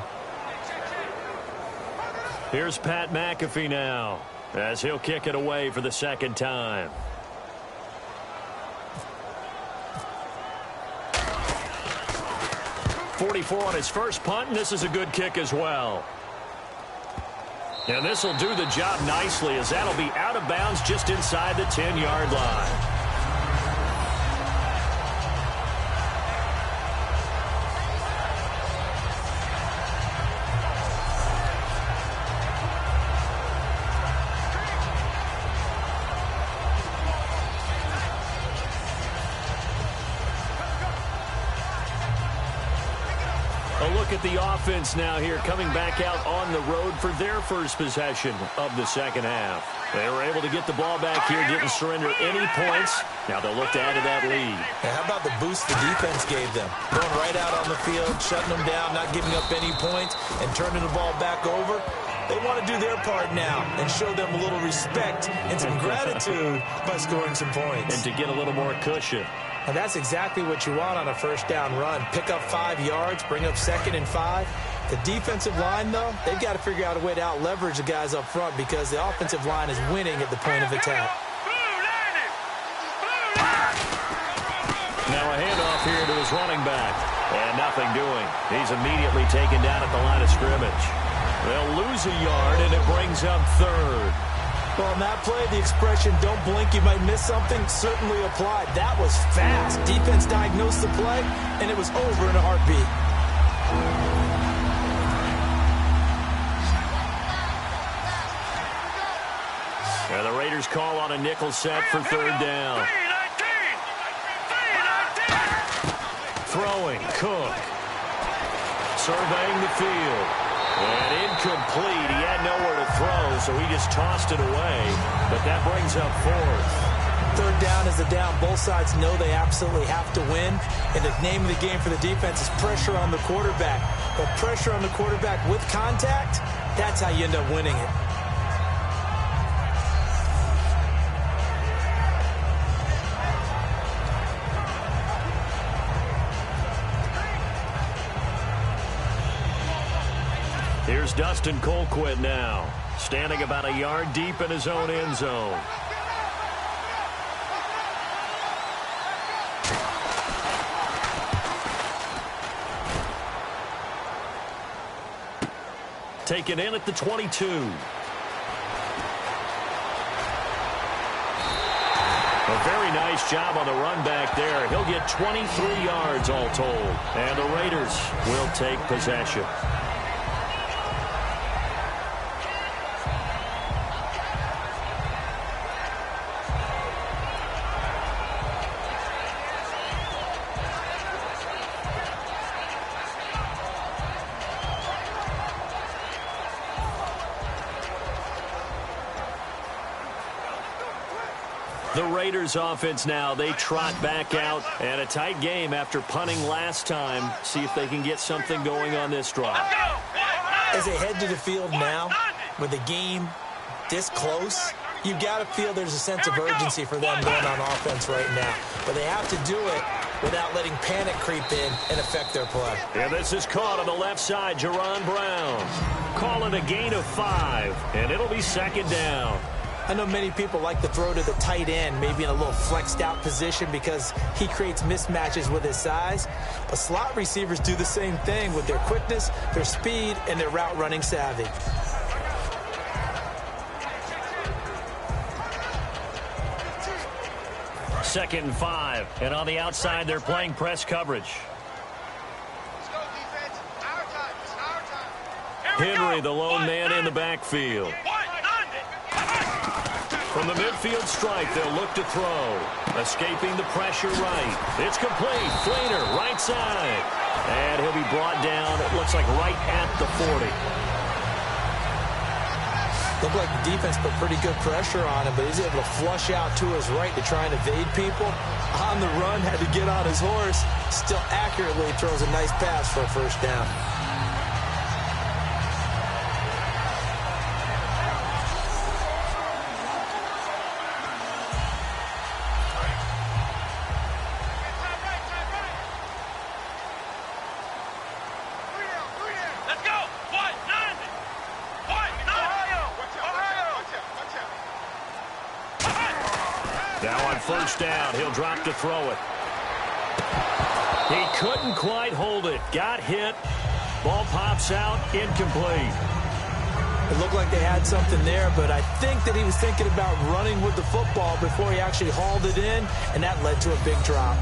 Here's Pat McAfee now as he'll kick it away for the 2nd time. .44 on his first punt, and this is a good kick as well. And this will do the job nicely as that'll be out of bounds just inside the 10-yard line. A look at the offense now here, coming back out on the road for their first possession of the 2nd half. They were able to get the ball back here, didn't surrender any points. Now they'll look to add to that lead. And how about the boost the defense gave them? Going right out on the field, shutting them down, not giving up any points, and turning the ball back over. They want to do their part now and show them a little respect and some gratitude by scoring some points. And to get a little more cushion. And that's exactly what you want on a first down run. Pick up 5 yards, bring up 2nd and 5. The defensive line, though, they've got to figure out a way to out-leverage the guys up front because the offensive line is winning at the point of attack. Now a handoff here to his running back. And nothing doing. He's immediately taken down at the line of scrimmage. They'll lose a yard, and it brings up 3rd. Well, on that play, the expression, don't blink, you might miss something, certainly applied. That was fast. Defense diagnosed the play, and it was over in a heartbeat. And the Raiders call on a nickel set for 3rd down. Throwing, Cook. Surveying the field. And incomplete. He had nowhere to throw, so he just tossed it away. But that brings up 4th. 3rd down is the down. Both sides know they absolutely have to win. And the name of the game for the defense is pressure on the quarterback. But pressure on the quarterback with contact, that's how you end up winning it. Here's Dustin Colquitt now, standing about a yard deep in his own end zone. Taken in at the 22. A very nice job on the run back there. He'll get 23 yards all told. And the Raiders will take possession. The Raiders offense now, they trot back out, and a tight game after punting last time. See if they can get something going on this drive. As they head to the field now, with the game this close, you've got to feel there's a sense of urgency for them going on offense right now. But they have to do it without letting panic creep in and affect their play. And this is caught on the left side, Jerron Brown. Calling a gain of 5, and it'll be 2nd down. I know many people like to throw to the tight end, maybe in a little flexed out position because he creates mismatches with his size. But slot receivers do the same thing with their quickness, their speed, and their route running savvy. Second and 5, and on the outside they're playing press coverage. Let's go, defense. Our time. It's our time. Henry, the lone man in the backfield. From the midfield strike, they'll look to throw. Escaping the pressure right. It's complete. Flainer, right side. And he'll be brought down, it looks like right at the 40. Looked like the defense put pretty good pressure on him, but he's able to flush out to his right to try and evade people. On the run, had to get on his horse. Still accurately throws a nice pass for a 1st down. Now on 1st down, he'll drop to throw it. He couldn't quite hold it. Got hit. Ball pops out. Incomplete. It looked like they had something there, but I think that he was thinking about running with the football before he actually hauled it in, and that led to a big drop.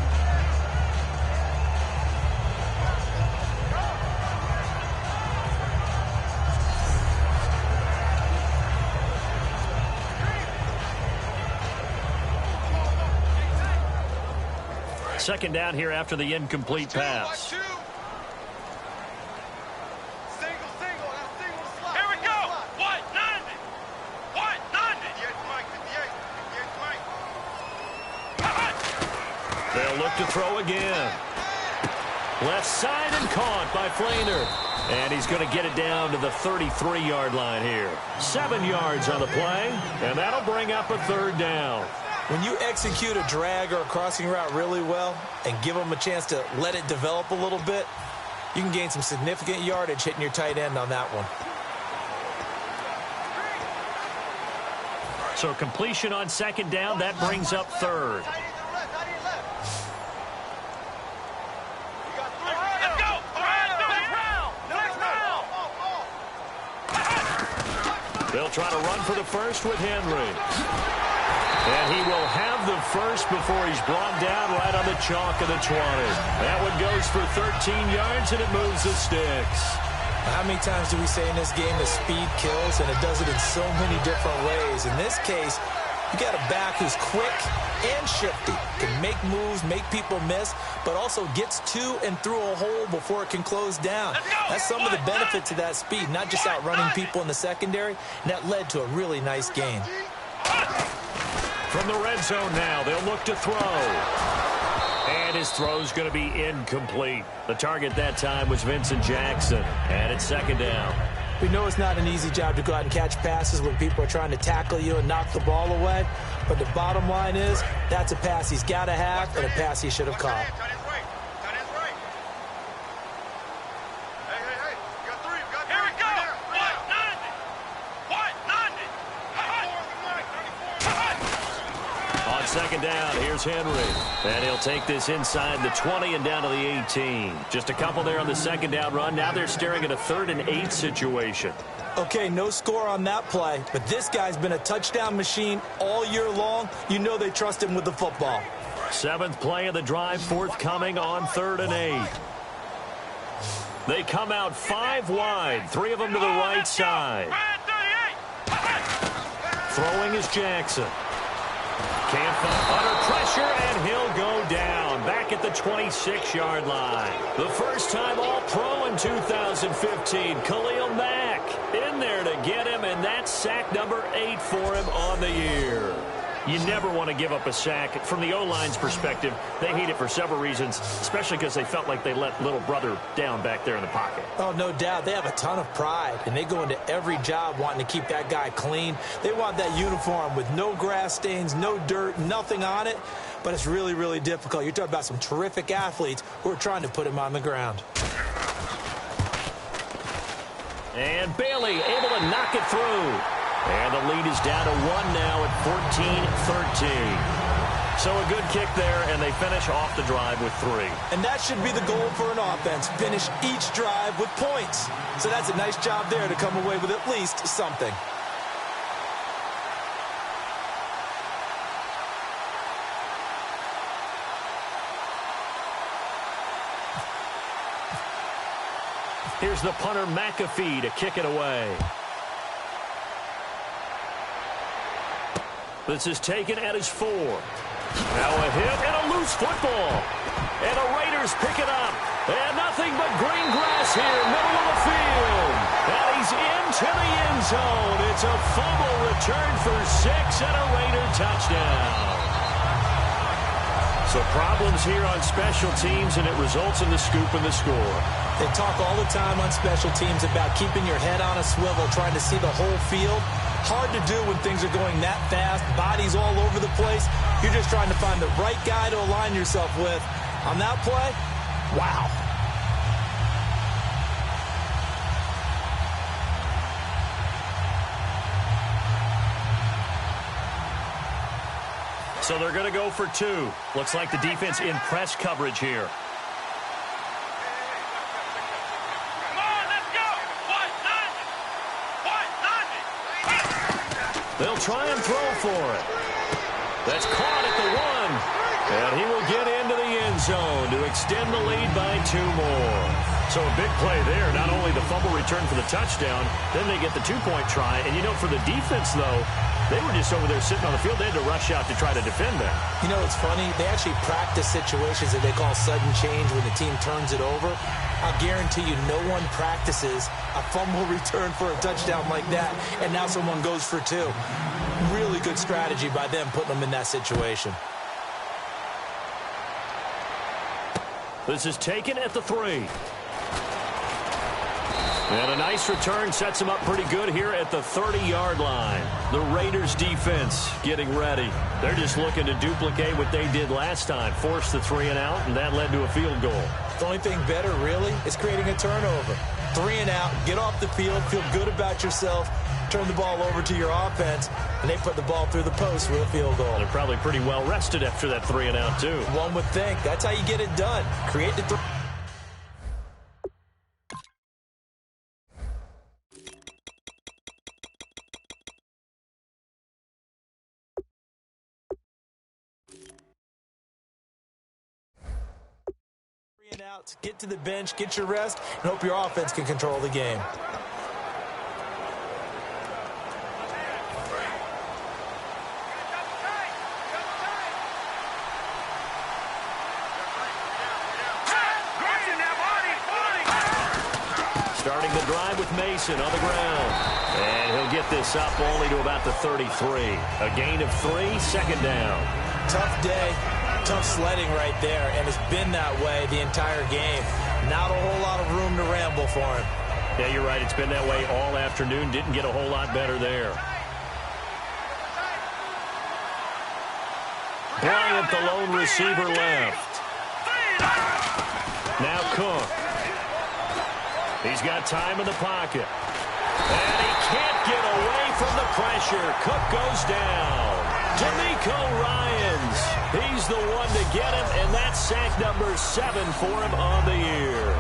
Second down here after the incomplete pass. Here we go. What? 90. What? 90. They'll look to throw again. Left side and caught by Flainer. And he's going to get it down to the 33-yard line here. 7 yards on the play, and that'll bring up a third down. When you execute a drag or a crossing route really well and give them a chance to let it develop a little bit, you can gain some significant yardage hitting your tight end on that one. So completion on second down, that brings up third. They'll try to run for the first with Henry. And he will have the first before he's brought down right on the chalk of the 20. That one goes for 13 yards, and it moves the sticks. How many times do we say in this game that speed kills, and it does it in so many different ways? In this case, you got a back who's quick and shifty, can make moves, make people miss, but also gets to and through a hole before it can close down. That's some of the benefits of that speed, not just outrunning people in the secondary, and that led to a really nice gain. From the red zone now, they'll look to throw. And his throw's going to be incomplete. The target that time was Vincent Jackson, and it's second down. We know it's not an easy job to go out and catch passes when people are trying to tackle you and knock the ball away. But the bottom line is, that's a pass he's got to have and a pass he should have caught. On second down, here's Henry. And he'll take this inside the 20 and down to the 18. Just a couple there on the second down run. Now they're staring at a 3rd and 8 situation. Okay, no score on that play, but this guy's been a touchdown machine all year long. You know they trust him with the football. 7th play of the drive, forthcoming on 3rd and 8. They come out 5 wide, 3 of them to the right side. Throwing is Jackson. Can't find under pressure, and he'll go down back at the 26-yard line. The first time All-Pro in 2015, Khalil Mack in there to get him, and that's sack number 8 for him on the year. You never want to give up a sack. From the O-line's perspective, they hate it for several reasons, especially because they felt like they let little brother down back there in the pocket. Oh, no doubt. They have a ton of pride, and they go into every job wanting to keep that guy clean. They want that uniform with no grass stains, no dirt, nothing on it, but it's really, really difficult. You're talking about some terrific athletes who are trying to put him on the ground. And Bailey able to knock it through. And the lead is down to 1 now at 14-13. So a good kick there, and they finish off the drive with 3. And that should be the goal for an offense, finish each drive with points. So that's a nice job there to come away with at least something. Here's the punter, McAfee, to kick it away. This is taken at his 4. Now a hit and a loose football. And the Raiders pick it up. And nothing but green grass here, middle of the field. And he's into the end zone. It's a fumble return for 6 and a Raider touchdown. So problems here on special teams, and it results in the scoop and the score. They talk all the time on special teams about keeping your head on a swivel, trying to see the whole field. Hard to do when things are going that fast, bodies all over the place. You're just trying to find the right guy to align yourself with. On that play, wow. So they're going to go for 2. Looks like the defense in press coverage here. They'll try and throw for it. That's caught at the 1. And he will get into the end zone to extend the lead by 2 more. So a big play there. Not only the fumble return for the touchdown, then they get the 2-point try. And, you know, for the defense, though, they were just over there sitting on the field. They had to rush out to try to defend that. You know, it's funny. They actually practice situations that they call sudden change when the team turns it over. I'll guarantee you no one practices a fumble return for a touchdown like that, and now someone goes for 2. Really good strategy by them putting them in that situation. This is taken at the 3. And a nice return sets him up pretty good here at the 30-yard line. The Raiders defense getting ready. They're just looking to duplicate what they did last time, force the 3 and out, and that led to a field goal. The only thing better, really, is creating a turnover. 3 and out, get off the field, feel good about yourself, turn the ball over to your offense, and they put the ball through the post with a field goal. They're probably pretty well rested after that 3 and out, too. One would think. That's how you get it done. Create the 3. Out, get to the bench, get your rest, and hope your offense can control the game. Starting the drive with Mason on the ground. And he'll get this up only to about the 33. A gain of 3, second down. Tough day. Tough sledding right there, and it's been that way the entire game. Not a whole lot of room to ramble for him. Yeah, you're right. It's been that way all afternoon. Didn't get a whole lot better there. Bryant, the lone receiver, left. Now Cook. He's got time in the pocket. And he can't get away from the pressure. Cook goes down. D'Amico Ryans. He's the one to get him, and that's sack number 7 for him on the year.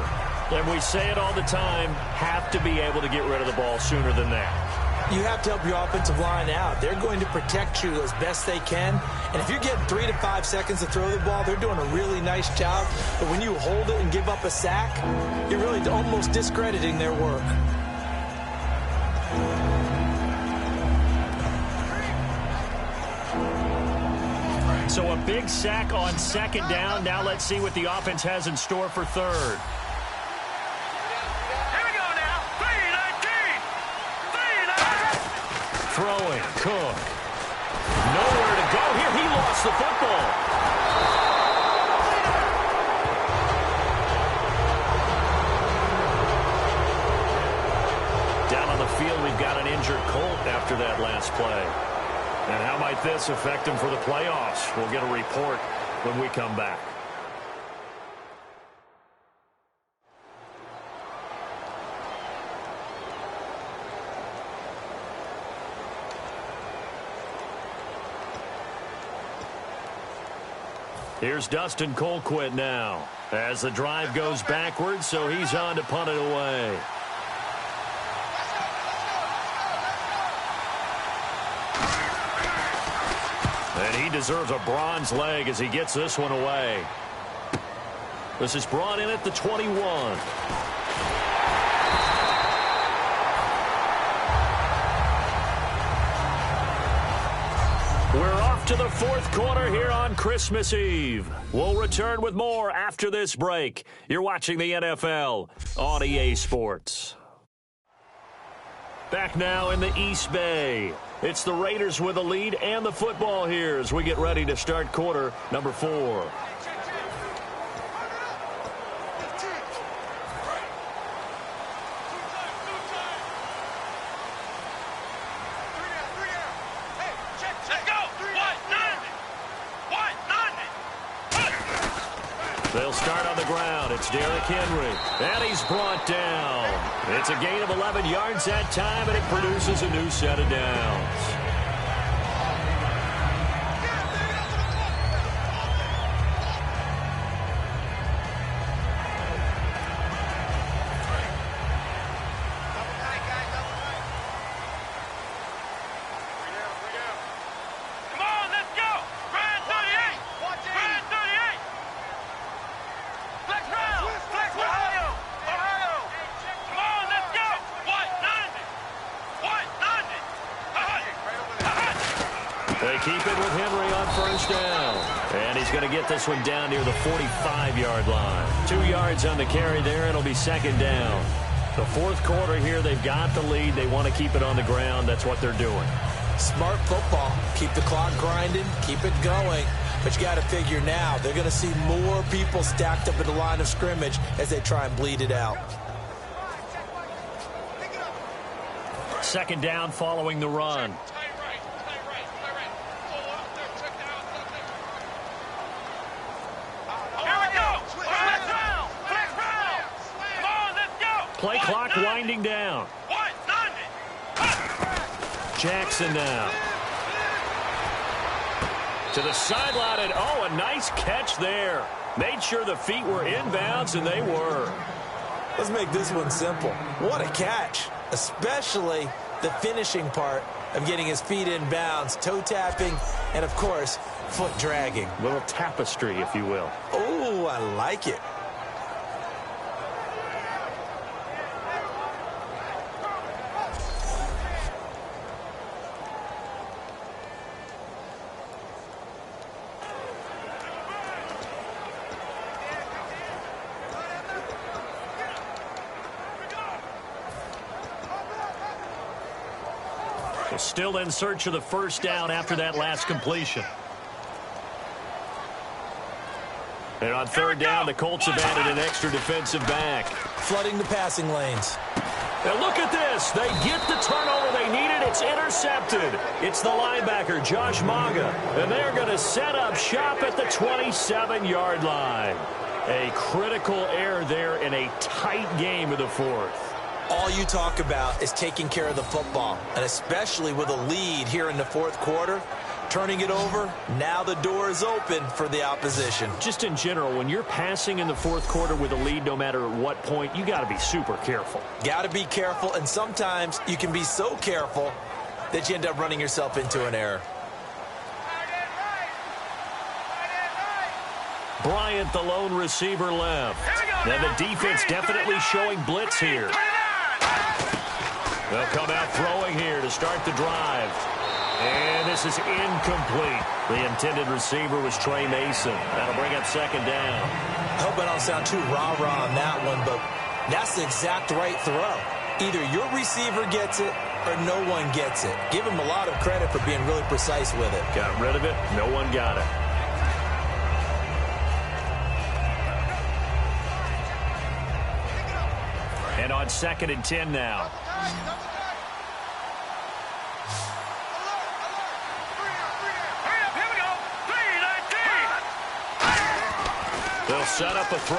And we say it all the time, have to be able to get rid of the ball sooner than that. You have to help your offensive line out. They're going to protect you as best they can. And if you're getting 3 to 5 seconds to throw the ball, they're doing a really nice job. But when you hold it and give up a sack, you're really almost discrediting their work. So a big sack on second down. Now let's see what the offense has in store for third. Here we go now. 3-19. 3-19. Throwing, Cook. Nowhere to go here. He lost the football. Down on the field, we've got an injured Colt after that last play. And how might this affect him for the playoffs? We'll get a report when we come back. Here's Dustin Colquitt now as the drive goes backwards, so he's on to punt it away. And he deserves a bronze leg as he gets this one away. This is brought in at the 21. We're off to the fourth quarter here on Christmas Eve. We'll return with more after this break. You're watching the NFL on EA Sports. Back now in the East Bay. It's the Raiders with the lead and the football here as we get ready to start quarter number 4. They'll start on the ground. It's Derrick Henry. And he's brought down. It's a gain of 11 yards that time, and it produces a new set of downs. They keep it with Henry on first down. And he's going to get this one down near the 45-yard line. 2 yards on the carry there, and it'll be second down. The fourth quarter here, they've got the lead. They want to keep it on the ground. That's what they're doing. Smart football. Keep the clock grinding. Keep it going. But you got to figure now, they're going to see more people stacked up at the line of scrimmage as they try and bleed it out. Second down following the run. Play clock winding down. Jackson now. To the sideline, and oh, a nice catch there. Made sure the feet were inbounds, and they were. Let's make this one simple. What a catch, especially the finishing part of getting his feet in bounds, toe tapping, and, of course, foot dragging. Little tapestry, if you will. Oh, I like it. Still in search of the first down after that last completion. And on third down, the Colts have added an extra defensive back. Flooding the passing lanes. And look at this. They get the turnover they needed. It's intercepted. It's the linebacker, Josh Maga. And they're going to set up shop at the 27-yard line. A critical error there in a tight game of the fourth. All you talk about is taking care of the football, and especially with a lead here in the fourth quarter, turning it over, now the door is open for the opposition. Just in general, when you're passing in the fourth quarter with a lead, no matter at what point, you got to be super careful. Got to be careful, and sometimes you can be so careful that you end up running yourself into an error. Bryant, the lone receiver, left. Now the defense definitely showing blitz here. They'll come out throwing here to start the drive. And this is incomplete. The intended receiver was Trey Mason. That'll bring up second down. I hope I don't sound too rah-rah on that one, but that's the exact right throw. Either your receiver gets it or no one gets it. Give him a lot of credit for being really precise with it. Got rid of it. No one got it. And on 2nd and 10 now. They'll set up a throw.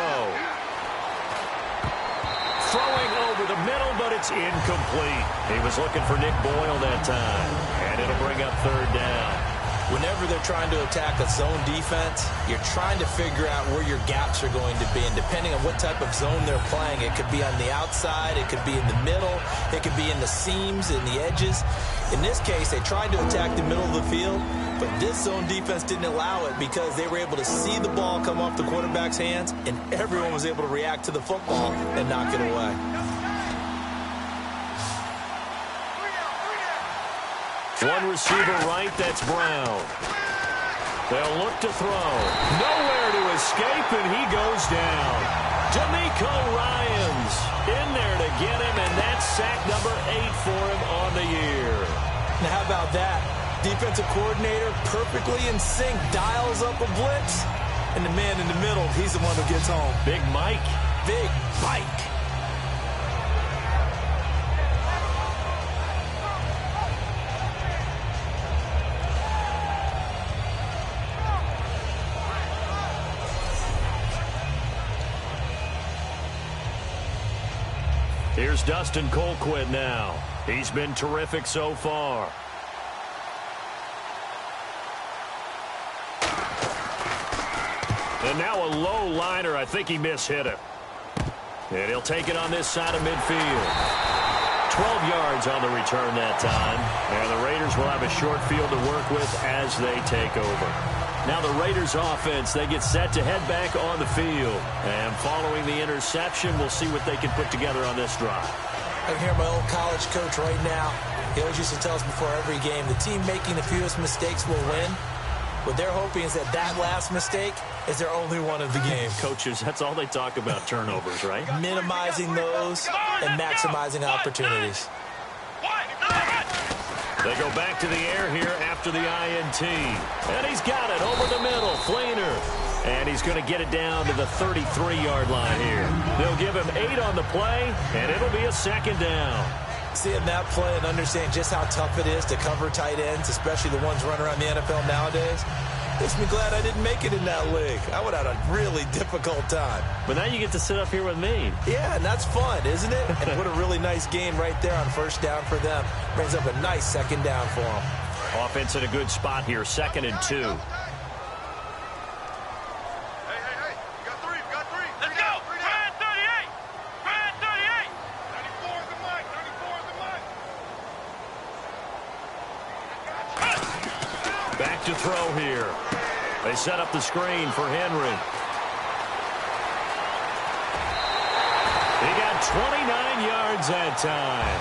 Throwing over the middle, but it's incomplete. He was looking for Nick Boyle that time. And it'll bring up third down. Whenever they're trying to attack a zone defense, you're trying to figure out where your gaps are going to be. And depending on what type of zone they're playing, it could be on the outside, it could be in the middle, it could be in the seams and the edges. In this case, they tried to attack the middle of the field, but this zone defense didn't allow it because they were able to see the ball come off the quarterback's hands, and everyone was able to react to the football and knock it away. One receiver right, that's Brown. They'll look to throw. Nowhere to escape, and he goes down. D'Amico Ryans in there to get him, and that's sack number 8 for him on the year. Now, how about that? Defensive coordinator perfectly in sync, dials up a blitz, and the man in the middle, he's the one who gets home. Big Mike. Big Mike. Here's Dustin Colquitt now. He's been terrific so far. And now a low liner. I think he mishit it. And he'll take it on this side of midfield. 12 yards on the return that time. And the Raiders will have a short field to work with as they take over. Now the Raiders offense, they get set to head back on the field. And following the interception, we'll see what they can put together on this drive. I can hear my old college coach right now. He always used to tell us before every game, the team making the fewest mistakes will win. What they're hoping is that that last mistake is their only one of the game. Coaches, that's all they talk about, turnovers, right? Minimizing those and maximizing opportunities. They go back to the air here after the INT. And he's got it over the middle. Fleener. And he's going to get it down to the 33-yard line here. They'll give him 8 on the play, and it'll be a second down. Seeing that play and understanding just how tough it is to cover tight ends, especially the ones running around the NFL nowadays, makes me glad I didn't make it in that league. I would have had a really difficult time. But now you get to sit up here with me. Yeah, and that's fun, isn't it? And what a really nice game right there on first down for them. Brings up a nice second down for them. Offense in a good spot here, 2nd and 2. To throw here. They set up the screen for Henry. He got 29 yards that time.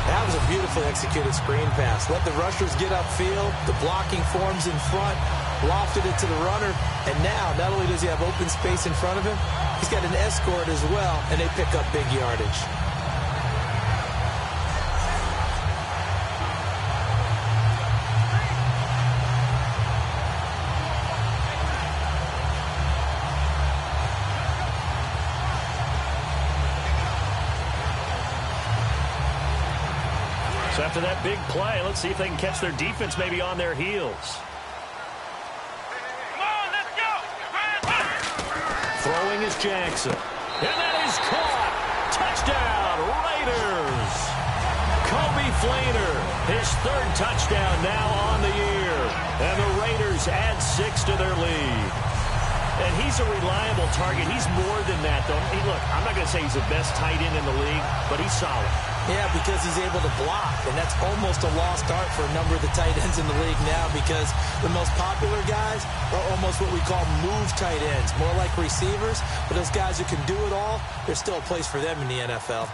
That was a beautifully executed screen pass. Let the rushers get upfield. The blocking forms in front. Lofted it to the runner. And now, not only does he have open space in front of him, he's got an escort as well, and they pick up big yardage. So after that big play, let's see if they can catch their defense maybe on their heels. Come on, let's go! Throwing is Jackson. And that is caught. Touchdown, Raiders. Kobe Fleener, his 3rd touchdown now on the year. And the Raiders add 6 to their lead. And he's a reliable target. He's more than that, though. Hey, look, I'm not going to say he's the best tight end in the league, but he's solid. Yeah, because he's able to block, and that's almost a lost art for a number of the tight ends in the league now because the most popular guys are almost what we call move tight ends, more like receivers. But those guys who can do it all, there's still a place for them in the NFL.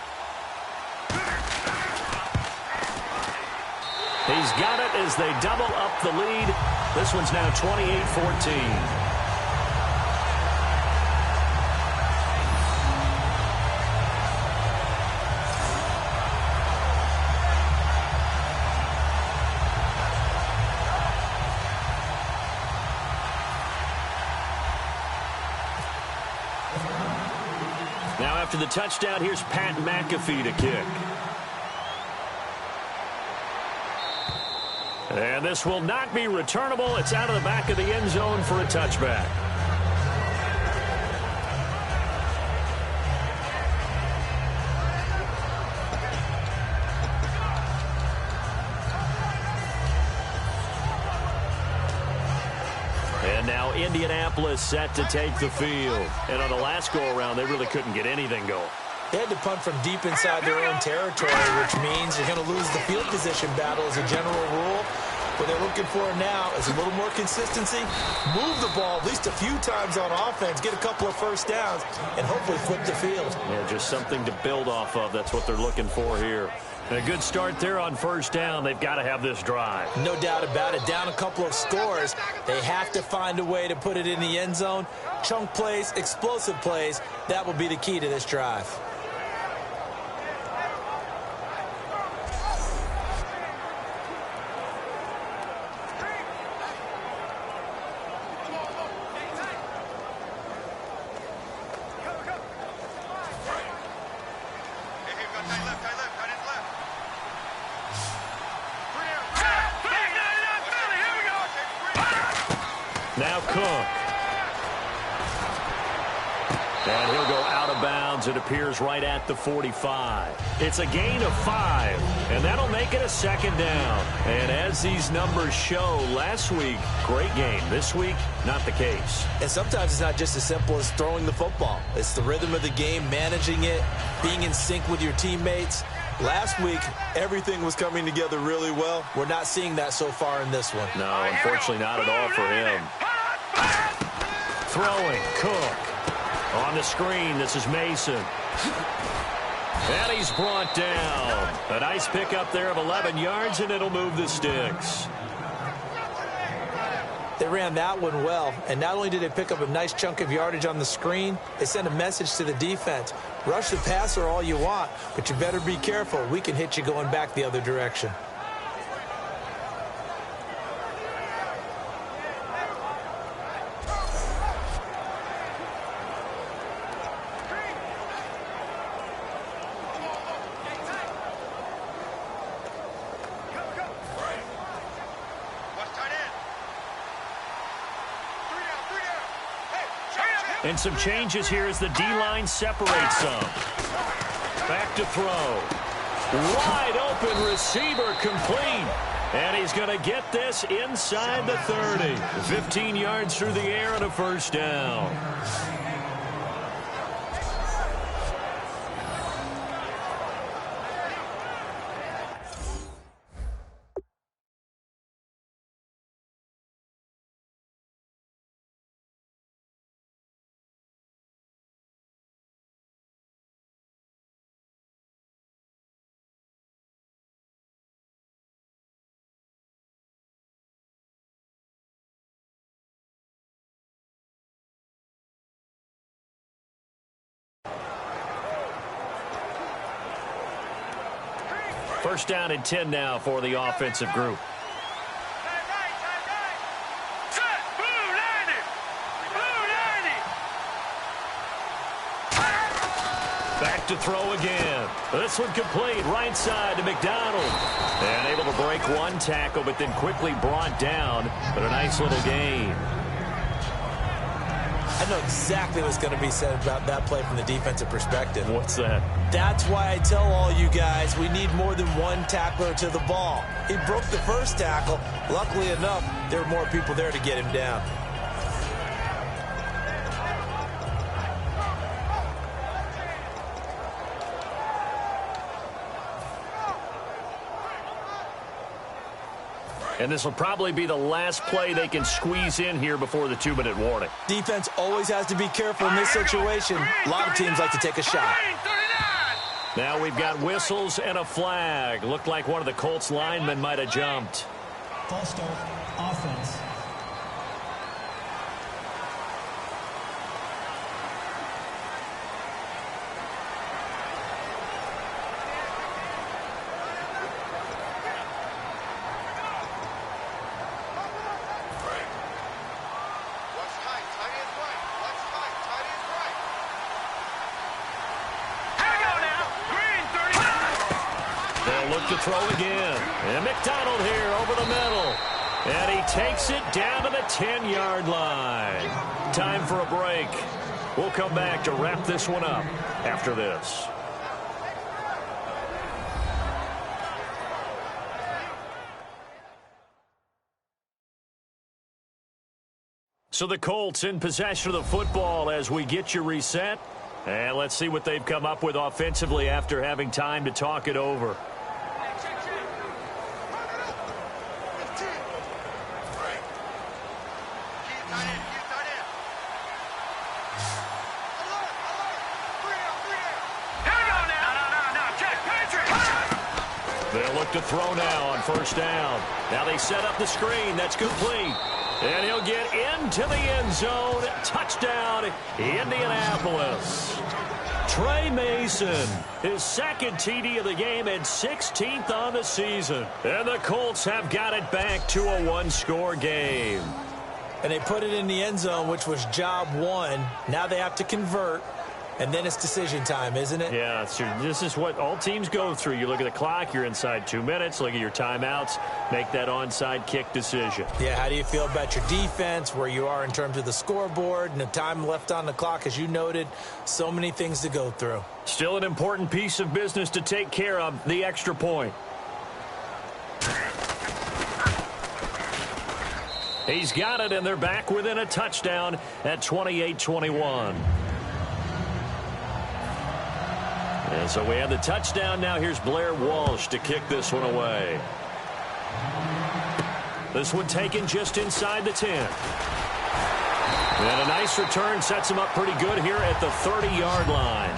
He's got it as they double up the lead. This one's now 28-14. Now after the touchdown, here's Pat McAfee to kick. And this will not be returnable. It's out of the back of the end zone for a touchback. And now Indianapolis set to take the field. And on the last go-around, they really couldn't get anything going. They had to punt from deep inside their own territory, which means you're going to lose the field position battle as a general rule. What they're looking for now is a little more consistency, move the ball at least a few times on offense, get a couple of first downs, and hopefully flip the field. Yeah, just something to build off of. That's what they're looking for here. And a good start there on first down. They've got to have this drive. No doubt about it. Down a couple of scores. They have to find a way to put it in the end zone. Chunk plays, explosive plays. That will be the key to this drive. Now Cook. And he'll go out of bounds. It appears right at the 45. It's a gain of 5, and that'll make it a second down. And as these numbers show, last week, great game. This week, not the case. And sometimes it's not just as simple as throwing the football. It's the rhythm of the game, managing it, being in sync with your teammates. Last week, everything was coming together really well. We're not seeing that so far in this one. No, unfortunately not at all for him. Throwing, Cook. On the screen, this is Mason. And he's brought down. A nice pickup there of 11 yards, and it'll move the sticks. They ran that one well, and not only did they pick up a nice chunk of yardage on the screen, they sent a message to the defense. Rush the passer all you want, but you better be careful. We can hit you going back the other direction. And some changes here as the D-line separates some. Back to throw. Wide open receiver complete. And he's going to get this inside the 30. 15 yards through the air and a first down. First down and 10 now for the offensive group. Back to throw again. This one complete right side to McDonald. And able to break one tackle, but then quickly brought down. But a nice little gain. I know exactly what's going to be said about that play from the defensive perspective. What's that? That's why I tell all you guys we need more than one tackler to the ball. He broke the first tackle. Luckily enough, there were more people there to get him down. And this will probably be the last play they can squeeze in here before the 2-minute warning. Defense always has to be careful in this situation. A lot of teams like to take a shot. Now we've got whistles and a flag. Looked like one of the Colts linemen might have jumped. False start, offense. To throw again. And McDonald here over the middle. And he takes it down to the 10-yard line. Time for a break. We'll come back to wrap this one up after this. So the Colts in possession of the football as we get you reset. And let's see what they've come up with offensively after having time to talk it over. They'll look to throw now on first down. Now they set up the screen. That's complete. And he'll get into the end zone. Touchdown, Indianapolis. Trey Mason, his second TD of the game and 16th on the season. And the Colts have got it back to a one-score game. And they put it in the end zone, which was job one. Now they have to convert. And then it's decision time, isn't it? Yeah, it's true. This is what all teams go through. You look at the clock, you're inside 2 minutes, look at your timeouts, make that onside kick decision. Yeah, how do you feel about your defense, where you are in terms of the scoreboard, and the time left on the clock, as you noted, so many things to go through. Still an important piece of business to take care of, the extra point. He's got it, and they're back within a touchdown at 28-21. And so we have the touchdown. Now here's Blair Walsh to kick this one away. This one taken just inside the 10. And a nice return sets him up pretty good here at the 30-yard line.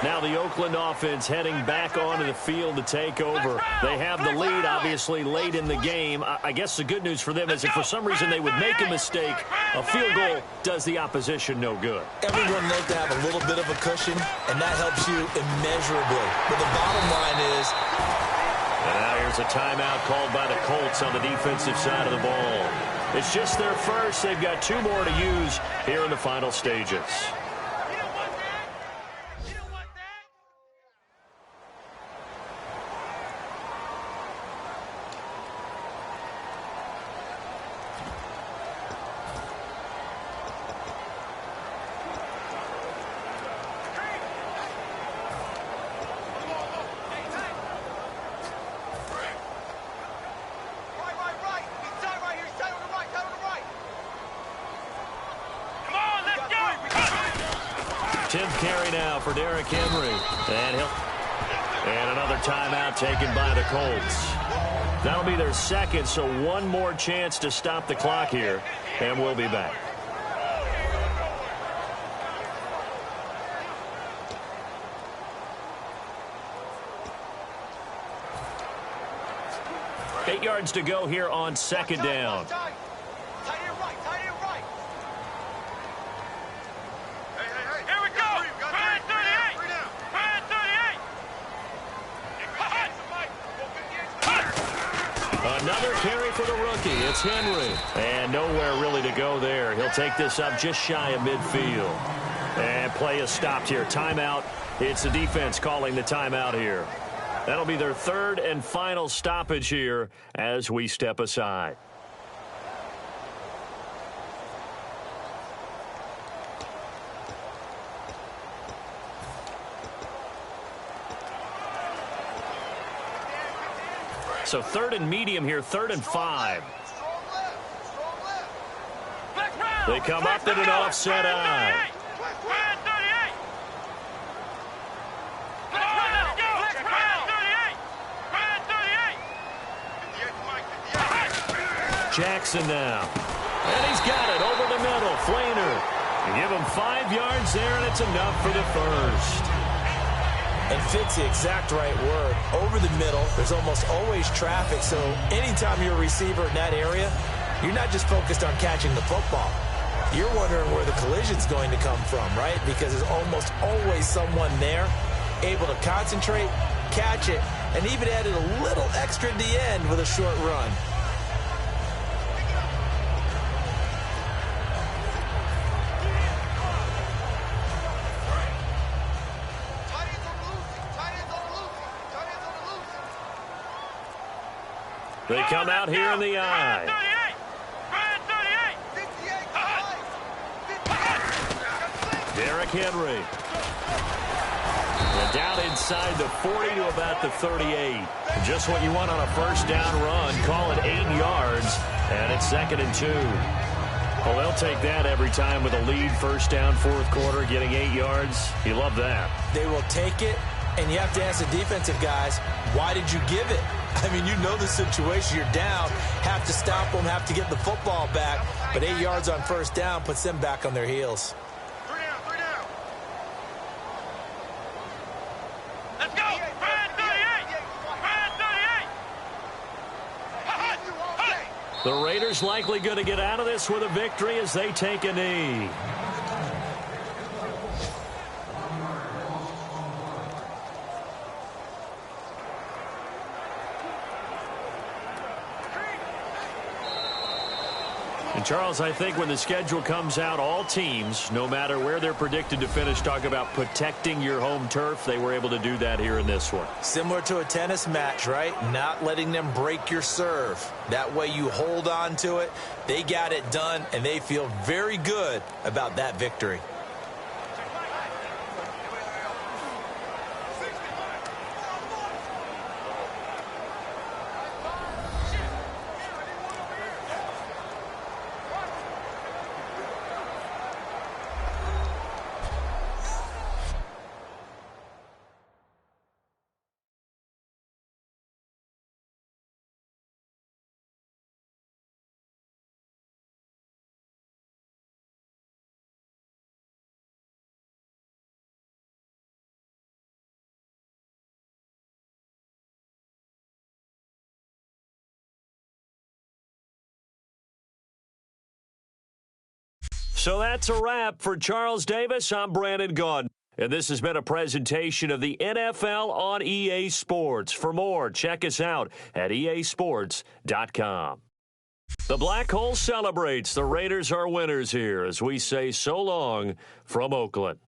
Now the Oakland offense heading back onto the field to take over. They have the lead, obviously, late in the game. I guess the good news for them is if for some reason they would make a mistake, a field goal does the opposition no good. Everyone loves to have a little bit of a cushion, and that helps you immeasurably. But the bottom line is... And now here's a timeout called by the Colts on the defensive side of the ball. It's just their first. They've got 2 more to use here in the final stages. Carry now for Derrick Henry. And another timeout taken by the Colts. That'll be their second, so one more chance to stop the clock here, and we'll be back. Eight yards to go here on second down. Another carry for the rookie. It's Henry. And nowhere really to go there. He'll take this up just shy of midfield. And play is stopped here. Timeout. It's the defense calling the timeout here. That'll be their third and final stoppage here as we step aside. So third and medium here, 3rd and 5. They come up in an offset eye. Jackson now. And he's got it over the middle. Flainer. You give him 5 yards there, and it's enough for the first. And fit's the exact right word. Over the middle, there's almost always traffic, so anytime you're a receiver in that area, you're not just focused on catching the football. You're wondering where the collision's going to come from, right? Because there's almost always someone there able to concentrate, catch it, and even added a little extra at the end with a short run. They come out here in the eye. Derrick Henry. And down inside the 40 to about the 38. Just what you want on a first down run. Call it 8 yards. And it's 2nd and 2. Well, they'll take that every time with a lead. First down, 4th quarter, getting 8 yards. You love that. They will take it. And you have to ask the defensive guys, why did you give it? I mean, you know the situation. You're down, have to stop them, have to get the football back. But 8 yards on first down puts them back on their heels. 3 down, 3 down. Let's go. Red 38. Red 38. The Raiders likely going to get out of this with a victory as they take a knee. And Charles, I think when the schedule comes out, all teams, no matter where they're predicted to finish, talk about protecting your home turf. They were able to do that here in this one. Similar to a tennis match, right? Not letting them break your serve. That way you hold on to it. They got it done, and they feel very good about that victory. So that's a wrap. For Charles Davis, I'm Brandon Gaudin. And this has been a presentation of the NFL on EA Sports. For more, check us out at easports.com. The Black Hole celebrates. The Raiders are winners here as we say so long from Oakland.